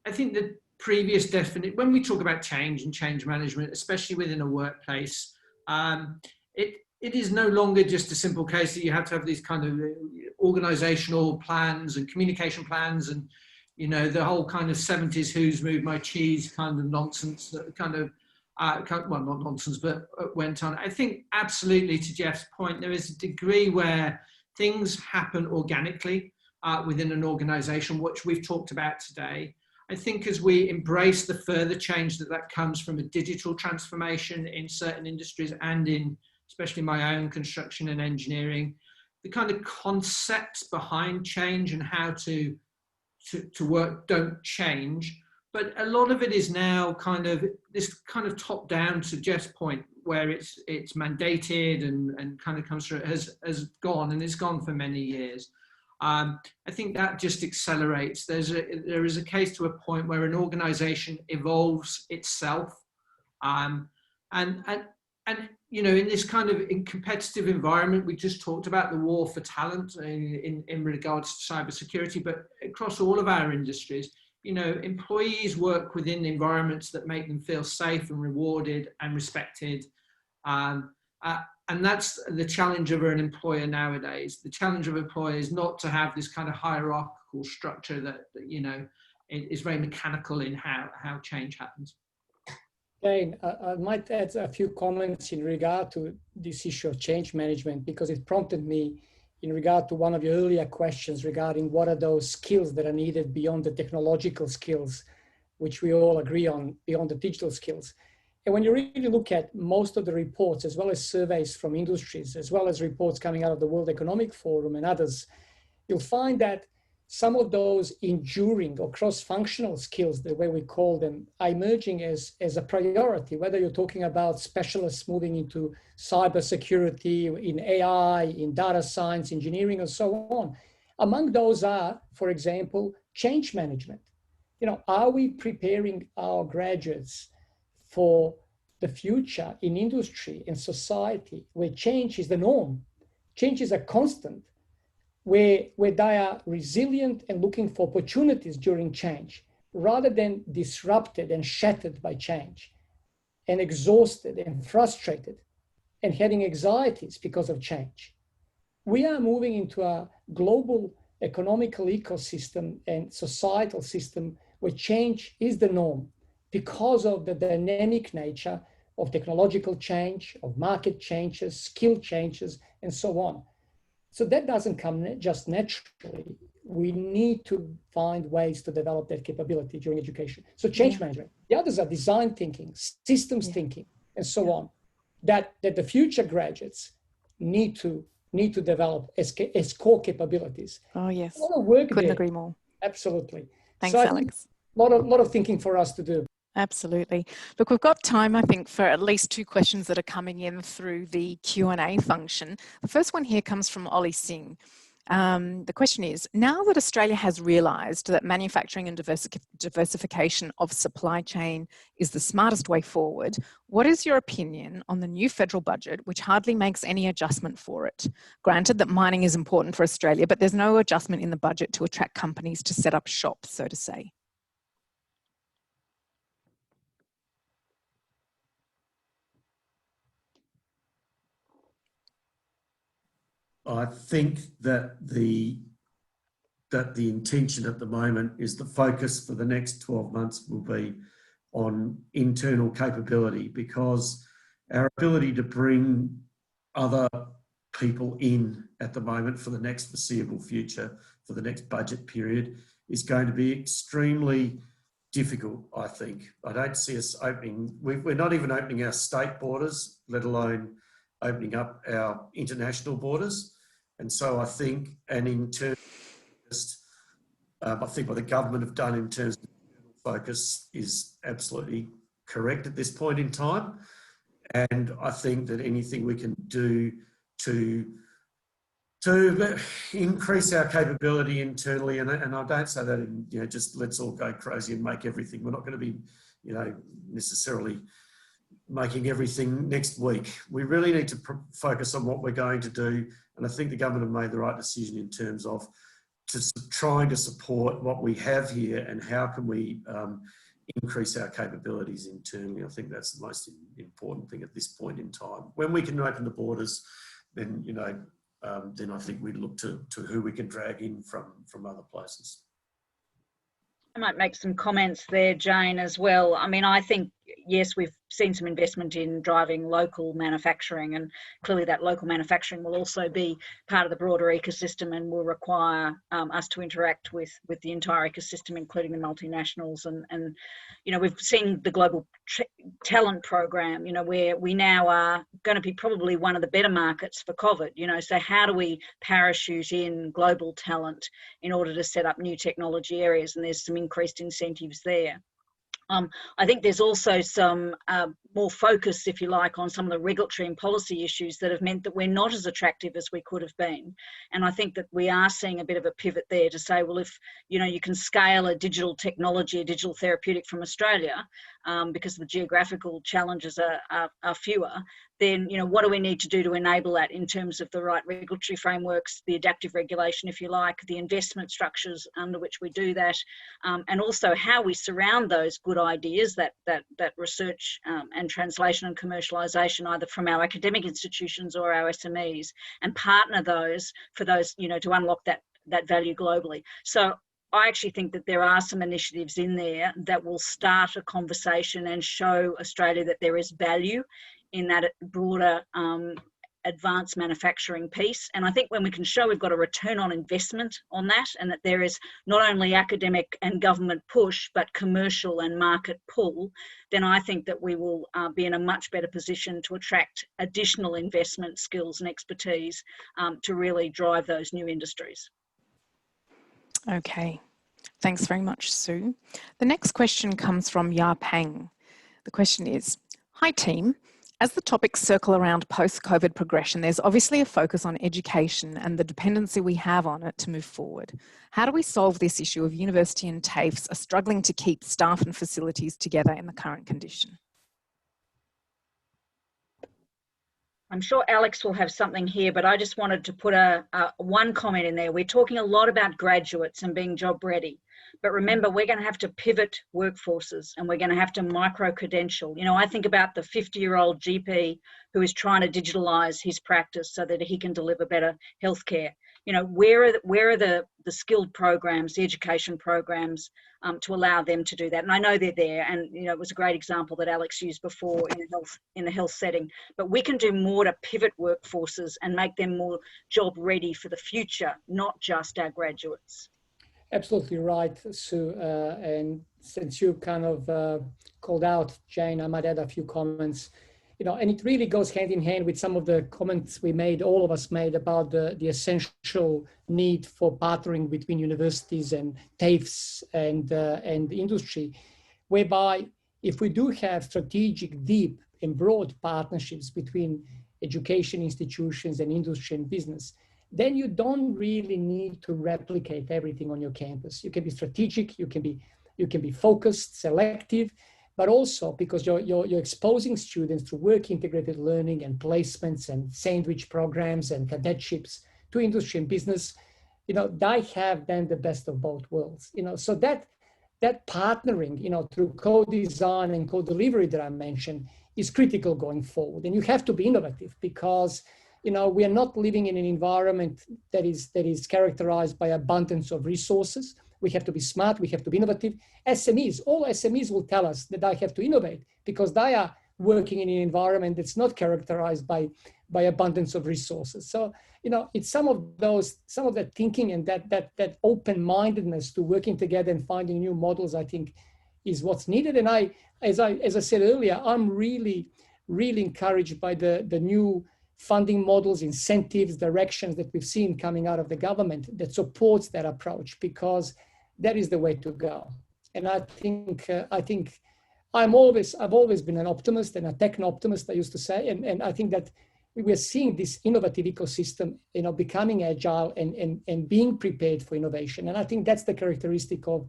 the previous definition, when we talk about change and change management, especially within a workplace, it is no longer just a simple case that you have to have these kind of organizational plans and communication plans and, you know, the whole kind of 70s who's moved my cheese kind of nonsense that kind of, well, not nonsense, but went on. I think absolutely, to Jeff's point, there is a degree where things happen organically within an organization, which we've talked about today. I think as we embrace the further change that comes from a digital transformation in certain industries and in especially my own construction and engineering, the kind of concepts behind change and how to work don't change, but a lot of it is now kind of this kind of top down, to Jeff's point, where it's mandated and kind of comes through, has gone, and it's gone for many years. I think that just accelerates. There is a case to a point where an organization evolves itself, and you know, in this kind of competitive environment, we just talked about the war for talent in regards to cybersecurity, but across all of our industries, you know, employees work within environments that make them feel safe and rewarded and respected. And that's the challenge of an employer nowadays. The challenge of an employer is not to have this kind of hierarchical structure that you know, is very mechanical in how change happens. Jane, I might add a few comments in regard to this issue of change management, because it prompted me in regard to one of your earlier questions regarding what are those skills that are needed beyond the technological skills, which we all agree on, beyond the digital skills. And when you really look at most of the reports, as well as surveys from industries, as well as reports coming out of the World Economic Forum and others, you'll find that some of those enduring or cross-functional skills, the way we call them, are emerging as a priority, whether you're talking about specialists moving into cybersecurity, in AI, in data science, engineering, and so on. Among those are, for example, change management. You know, are we preparing our graduates for the future in industry and society where change is the norm? Change is a constant. Where they are resilient and looking for opportunities during change, rather than disrupted and shattered by change, and exhausted and frustrated and having anxieties because of change. We are moving into a global economical ecosystem and societal system where change is the norm because of the dynamic nature of technological change, of market changes, skill changes, and so on. So that doesn't come just naturally. We need to find ways to develop that capability during education. So change management. The others are design thinking, systems thinking, and so on, that the future graduates need to develop as core capabilities. Oh, yes. A lot of work Couldn't there. agree more. Absolutely. Thanks, so Alex. A lot of thinking for us to do. Absolutely. Look, we've got time, I think, for at least 2 questions that are coming in through the Q&A function. The first one here comes from Ollie Singh. The question is, now that Australia has realised that manufacturing and diversification of supply chain is the smartest way forward, what is your opinion on the new federal budget, which hardly makes any adjustment for it? Granted that mining is important for Australia, but there's no adjustment in the budget to attract companies to set up shop, so to say. I think that the intention at the moment is the focus for the next 12 months will be on internal capability, because our ability to bring other people in at the moment for the next foreseeable future, for the next budget period, is going to be extremely difficult, I think. I don't see us opening, we're not even opening our state borders, let alone opening up our international borders. And so I think, and in terms I think what the government have done in terms of focus is absolutely correct at this point in time. And I think that anything we can do to increase our capability internally, and I don't say that in, just let's all go crazy and make everything. We're not going to be, necessarily making everything next week. We really need to focus on what we're going to do. And I think the government have made the right decision in terms of trying to support what we have here and how can we increase our capabilities internally. I think that's the most important thing at this point in time. When we can open the borders, then, then I think we look to who we can drag in from other places. I might make some comments there, Jane, as well. I mean, I think, yes, we've seen some investment in driving local manufacturing, and clearly that local manufacturing will also be part of the broader ecosystem and will require us to interact with the entire ecosystem, including the multinationals. And we've seen the global talent program, where we now are going to be probably one of the better markets for COVID, so how do we parachute in global talent in order to set up new technology areas? And there's some increased incentives there. I think there's also some more focus, if you like, on some of the regulatory and policy issues that have meant that we're not as attractive as we could have been. And I think that we are seeing a bit of a pivot there to say, well, if you can scale a digital technology, a digital therapeutic from Australia, because the geographical challenges are fewer, then what do we need to do to enable that in terms of the right regulatory frameworks, the adaptive regulation, if you like, the investment structures under which we do that, and also how we surround those good ideas, that research and translation and commercialisation, either from our academic institutions or our SMEs, and partner those for those, to unlock that value globally. So I actually think that there are some initiatives in there that will start a conversation and show Australia that there is value in that broader advanced manufacturing piece. And I think when we can show we've got a return on investment on that, and that there is not only academic and government push, but commercial and market pull, then I think that we will be in a much better position to attract additional investment, skills and expertise to really drive those new industries. Okay, thanks very much, Sue. The next question comes from Ya Pang. The question is, hi team. As the topics circle around post-COVID progression, there's obviously a focus on education and the dependency we have on it to move forward. How do we solve this issue of university and TAFEs are struggling to keep staff and facilities together in the current condition? I'm sure Alex will have something here, but I just wanted to put one comment in there. We're talking a lot about graduates and being job ready, but remember, we're going to have to pivot workforces and we're going to have to micro-credential. I think about the 50-year-old GP who is trying to digitalise his practice so that he can deliver better healthcare. you know, where are the skilled programs, the education programs to allow them to do that? And I know they're there, and you know, it was a great example that Alex used before in the health setting. But we can do more to pivot workforces and make them more job ready for the future, not just our graduates. Absolutely right, Sue. And since you kind of called out Jane, I might add a few comments. You know, and it really goes hand in hand with some of the comments we made, all of us made, about the essential need for partnering between universities and TAFEs and industry, whereby if we do have strategic, deep and broad partnerships between education institutions and industry and business, then you don't really need to replicate everything on your campus. You can be strategic, you can be focused, selective, but also because you're exposing students to work integrated learning and placements and sandwich programs and cadetships to industry and business. You know, they have then the best of both worlds. You know, so that partnering, you know, through co-design and co-delivery that I mentioned is critical going forward. And you have to be innovative because, you know, we are not living in an environment that is characterized by abundance of resources. We have to be smart, we have to be innovative. SMEs, all SMEs will tell us that they have to innovate because they are working in an environment that's not characterized by abundance of resources. So, you know, it's some of that thinking and that open-mindedness to working together and finding new models, I think, is what's needed. And as I said earlier, I'm really, really encouraged by the new funding models, incentives, directions that we've seen coming out of the government that supports that approach, because that is the way to go. And I think I've always been an optimist and a techno-optimist, I used to say, and I think that we're seeing this innovative ecosystem, you know, becoming agile and being prepared for innovation. And I think that's the characteristic of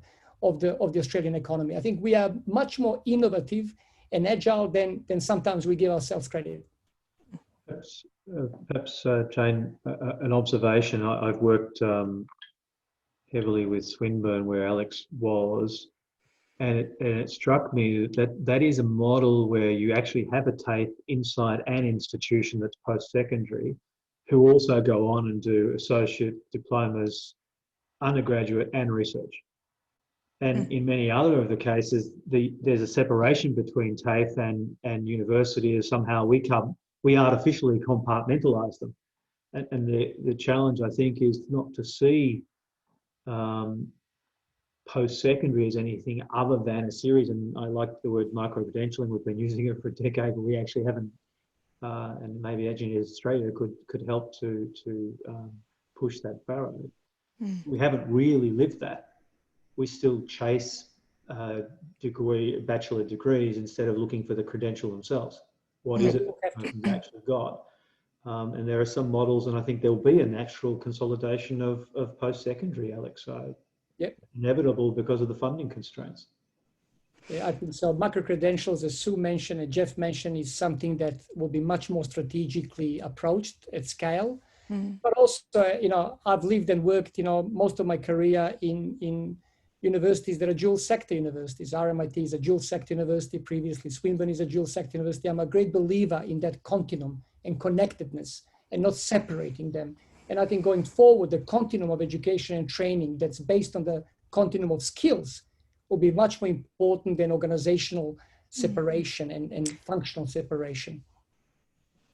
the Australian economy. I think we are much more innovative and agile than sometimes we give ourselves credit. Perhaps Jane, an observation. I've worked heavily with Swinburne, where Alex was, and it struck me that is a model where you actually have a TAFE inside an institution that's post-secondary, who also go on and do associate diplomas, undergraduate and research. And in many other of the cases, there's a separation between TAFE and university, as somehow we artificially compartmentalise them. And the challenge, I think, is not to see post-secondary as anything other than a series. And I like the word micro-credentialing. We've been using it for a decade, but we actually haven't, and maybe Engineers Australia could help to push that furrow. We haven't really lived that. We still chase bachelor degrees instead of looking for the credential themselves. What is it we've actually got? And there are some models, and I think there'll be a natural consolidation of post-secondary, Alex. So inevitable because of the funding constraints. Yeah, I think so. Micro-credentials, as Sue mentioned and Jeff mentioned, is something that will be much more strategically approached at scale. But also, you know, I've lived and worked, you know, most of my career in universities that are dual sector universities. RMIT is a dual sector university previously. Swinburne is a dual sector university. I'm a great believer in that continuum and connectedness and not separating them. And I think going forward, the continuum of education and training that's based on the continuum of skills will be much more important than organizational separation and functional separation.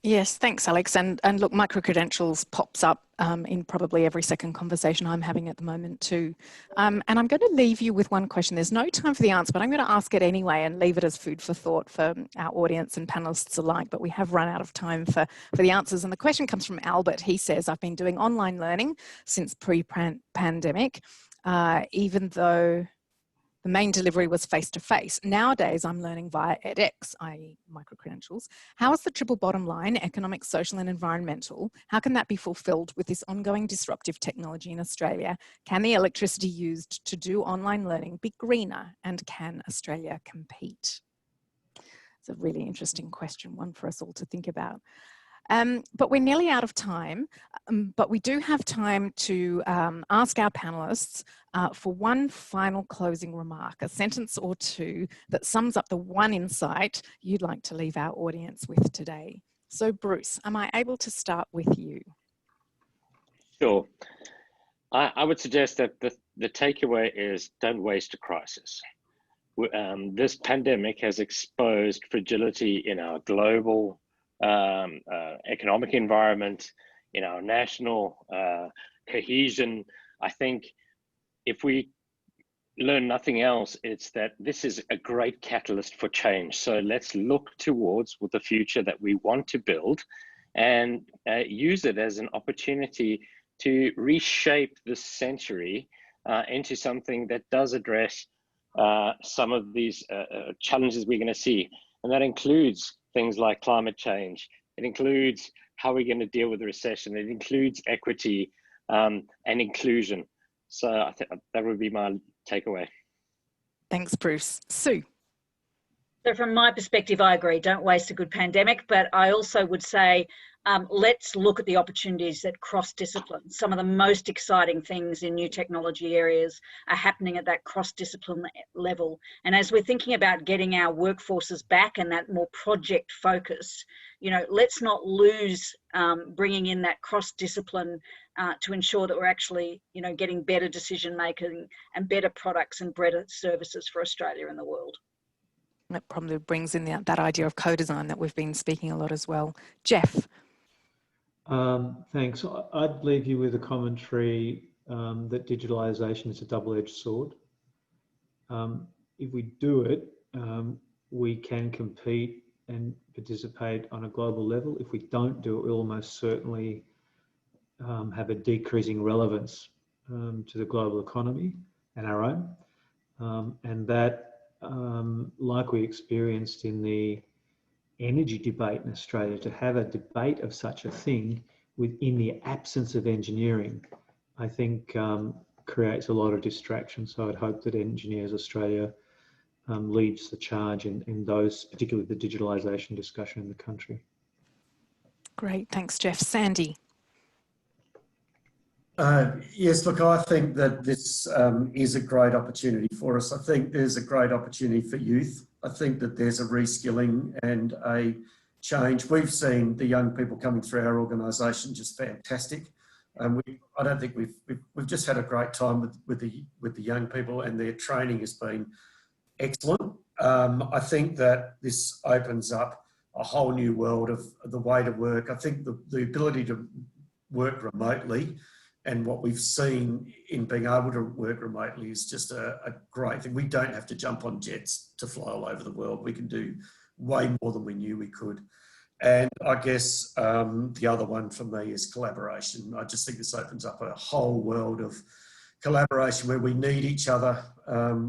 Yes, thanks, Alex. And look, micro-credentials pops up in probably every second conversation I'm having at the moment too. And I'm going to leave you with one question. There's no time for the answer, but I'm going to ask it anyway and leave it as food for thought for our audience and panelists alike. But we have run out of time for the answers. And the question comes from Albert. He says, I've been doing online learning since pre-pandemic, even though the main delivery was face-to-face. Nowadays, I'm learning via edX, i.e. micro-credentials. How is the triple bottom line, economic, social and environmental, how can that be fulfilled with this ongoing disruptive technology in Australia? Can the electricity used to do online learning be greener, and can Australia compete? It's a really interesting question, one for us all to think about. But we're nearly out of time, but we do have time to ask our panelists for one final closing remark, a sentence or two that sums up the one insight you'd like to leave our audience with today. So Bruce, am I able to start with you? Sure. I would suggest that the takeaway is don't waste a crisis. This pandemic has exposed fragility in our global economic environment, in our national cohesion. I think if we learn nothing else, it's that this is a great catalyst for change. So let's look towards the future that we want to build and use it as an opportunity to reshape this century into something that does address some of these challenges we're going to see. And that includes things like climate change. It includes how we're going to deal with the recession. It includes equity and inclusion. So I think that would be my takeaway. Thanks, Bruce. Sue. So from my perspective, I agree, don't waste a good pandemic, but I also would say, let's look at the opportunities that cross disciplines. Some of the most exciting things in new technology areas are happening at that cross-discipline level. And as we're thinking about getting our workforces back and that more project focus, you know, let's not lose bringing in that cross-discipline to ensure that we're actually, you know, getting better decision making and better products and better services for Australia and the world. That probably brings in that idea of co-design that we've been speaking a lot as well. Jeff. Thanks. I'd leave you with a commentary that digitalisation is a double-edged sword. If we do it, we can compete and participate on a global level. If we don't do it, we'll almost certainly have a decreasing relevance to the global economy and our own. And that, like we experienced in the energy debate in Australia, to have a debate of such a thing within the absence of engineering, I think creates a lot of distraction. So I'd hope that Engineers Australia leads the charge in those, particularly the digitalisation discussion in the country. Great, thanks, Jeff. Sandy. Yes, look, I think that this is a great opportunity for us. I think there's a great opportunity for youth. I think that there's a reskilling and a change. We've seen the young people coming through our organisation just fantastic. I don't think we've just had a great time with the young people, and their training has been excellent. I think that this opens up a whole new world of the way to work. I think the ability to work remotely and what we've seen in being able to work remotely is just a great thing. We don't have to jump on jets to fly all over the world. We can do way more than we knew we could. And I guess the other one for me is collaboration. I just think this opens up a whole world of collaboration where we need each other.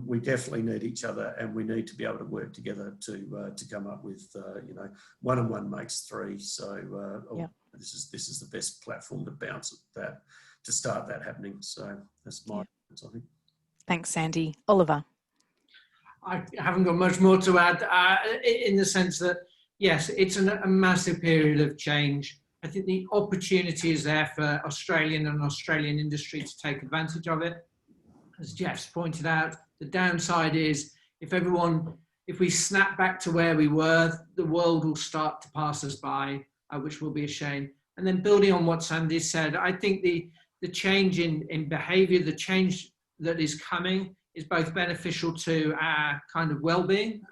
We definitely need each other, and we need to be able to work together to come up with, you know, 1 and 1 makes 3. So yeah. This is the best platform to bounce at that, to start that happening. So that's my thoughts, I think. Thanks, Sandy. Oliver. I haven't got much more to add in the sense that, yes, it's a massive period of change. I think the opportunity is there for Australian and Australian industry to take advantage of it. As Jeff's pointed out, the downside is if we snap back to where we were, the world will start to pass us by, which will be a shame. And then building on what Sandy said, I think the change in behaviour, the change that is coming is both beneficial to our kind of well-being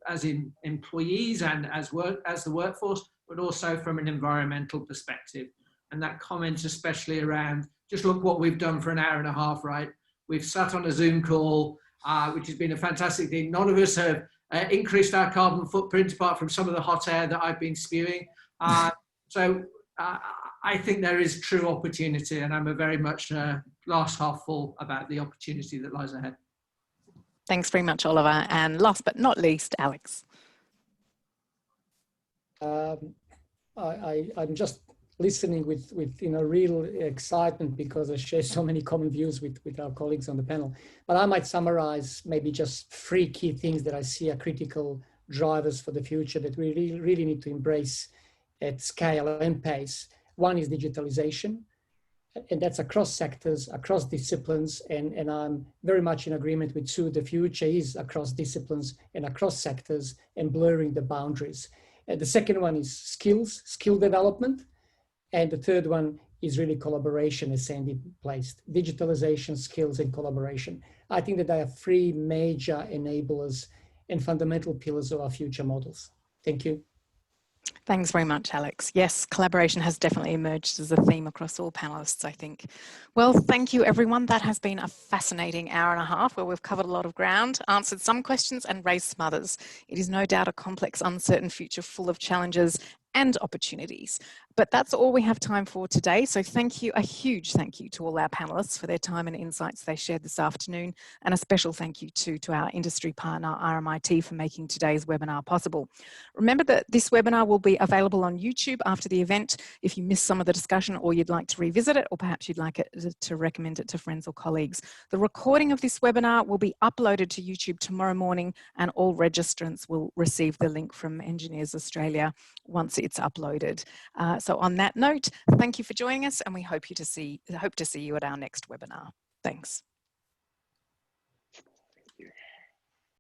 as in employees and as the workforce, but also from an environmental perspective. And that comment especially around, just look what we've done for an hour and a half, right? We've sat on a Zoom call, which has been a fantastic thing. None of us have increased our carbon footprint apart from some of the hot air that I've been spewing. So I think there is true opportunity, and I'm a very much glass half full about the opportunity that lies ahead. Thanks very much, Oliver. And last but not least, Alex. I'm just listening with real excitement because I share so many common views with our colleagues on the panel. But I might summarize maybe just 3 key things that I see are critical drivers for the future that we really need to embrace at scale and pace. One is digitalisation, and that's across sectors, across disciplines, and I'm very much in agreement with Sue. The future is across disciplines and across sectors and blurring the boundaries. And the second one is skill development. And the third one is really collaboration, as Sandy placed. Digitalisation, skills, and collaboration. I think that they are three major enablers and fundamental pillars of our future models. Thank you. Thanks very much, Alex. Yes, collaboration has definitely emerged as a theme across all panelists, I think. Well, thank you, everyone. That has been a fascinating hour and a half where we've covered a lot of ground, answered some questions and raised some others. It is no doubt a complex, uncertain future full of challenges and opportunities. But that's all we have time for today. So thank you, a huge thank you to all our panelists for their time and insights they shared this afternoon. And a special thank you too to our industry partner, RMIT, for making today's webinar possible. Remember that this webinar will be available on YouTube after the event. If you missed some of the discussion or you'd like to revisit it, or perhaps you'd like it to recommend it to friends or colleagues. The recording of this webinar will be uploaded to YouTube tomorrow morning, and all registrants will receive the link from Engineers Australia once it's uploaded. So on that note, thank you for joining us, and we hope to see you at our next webinar. Thanks.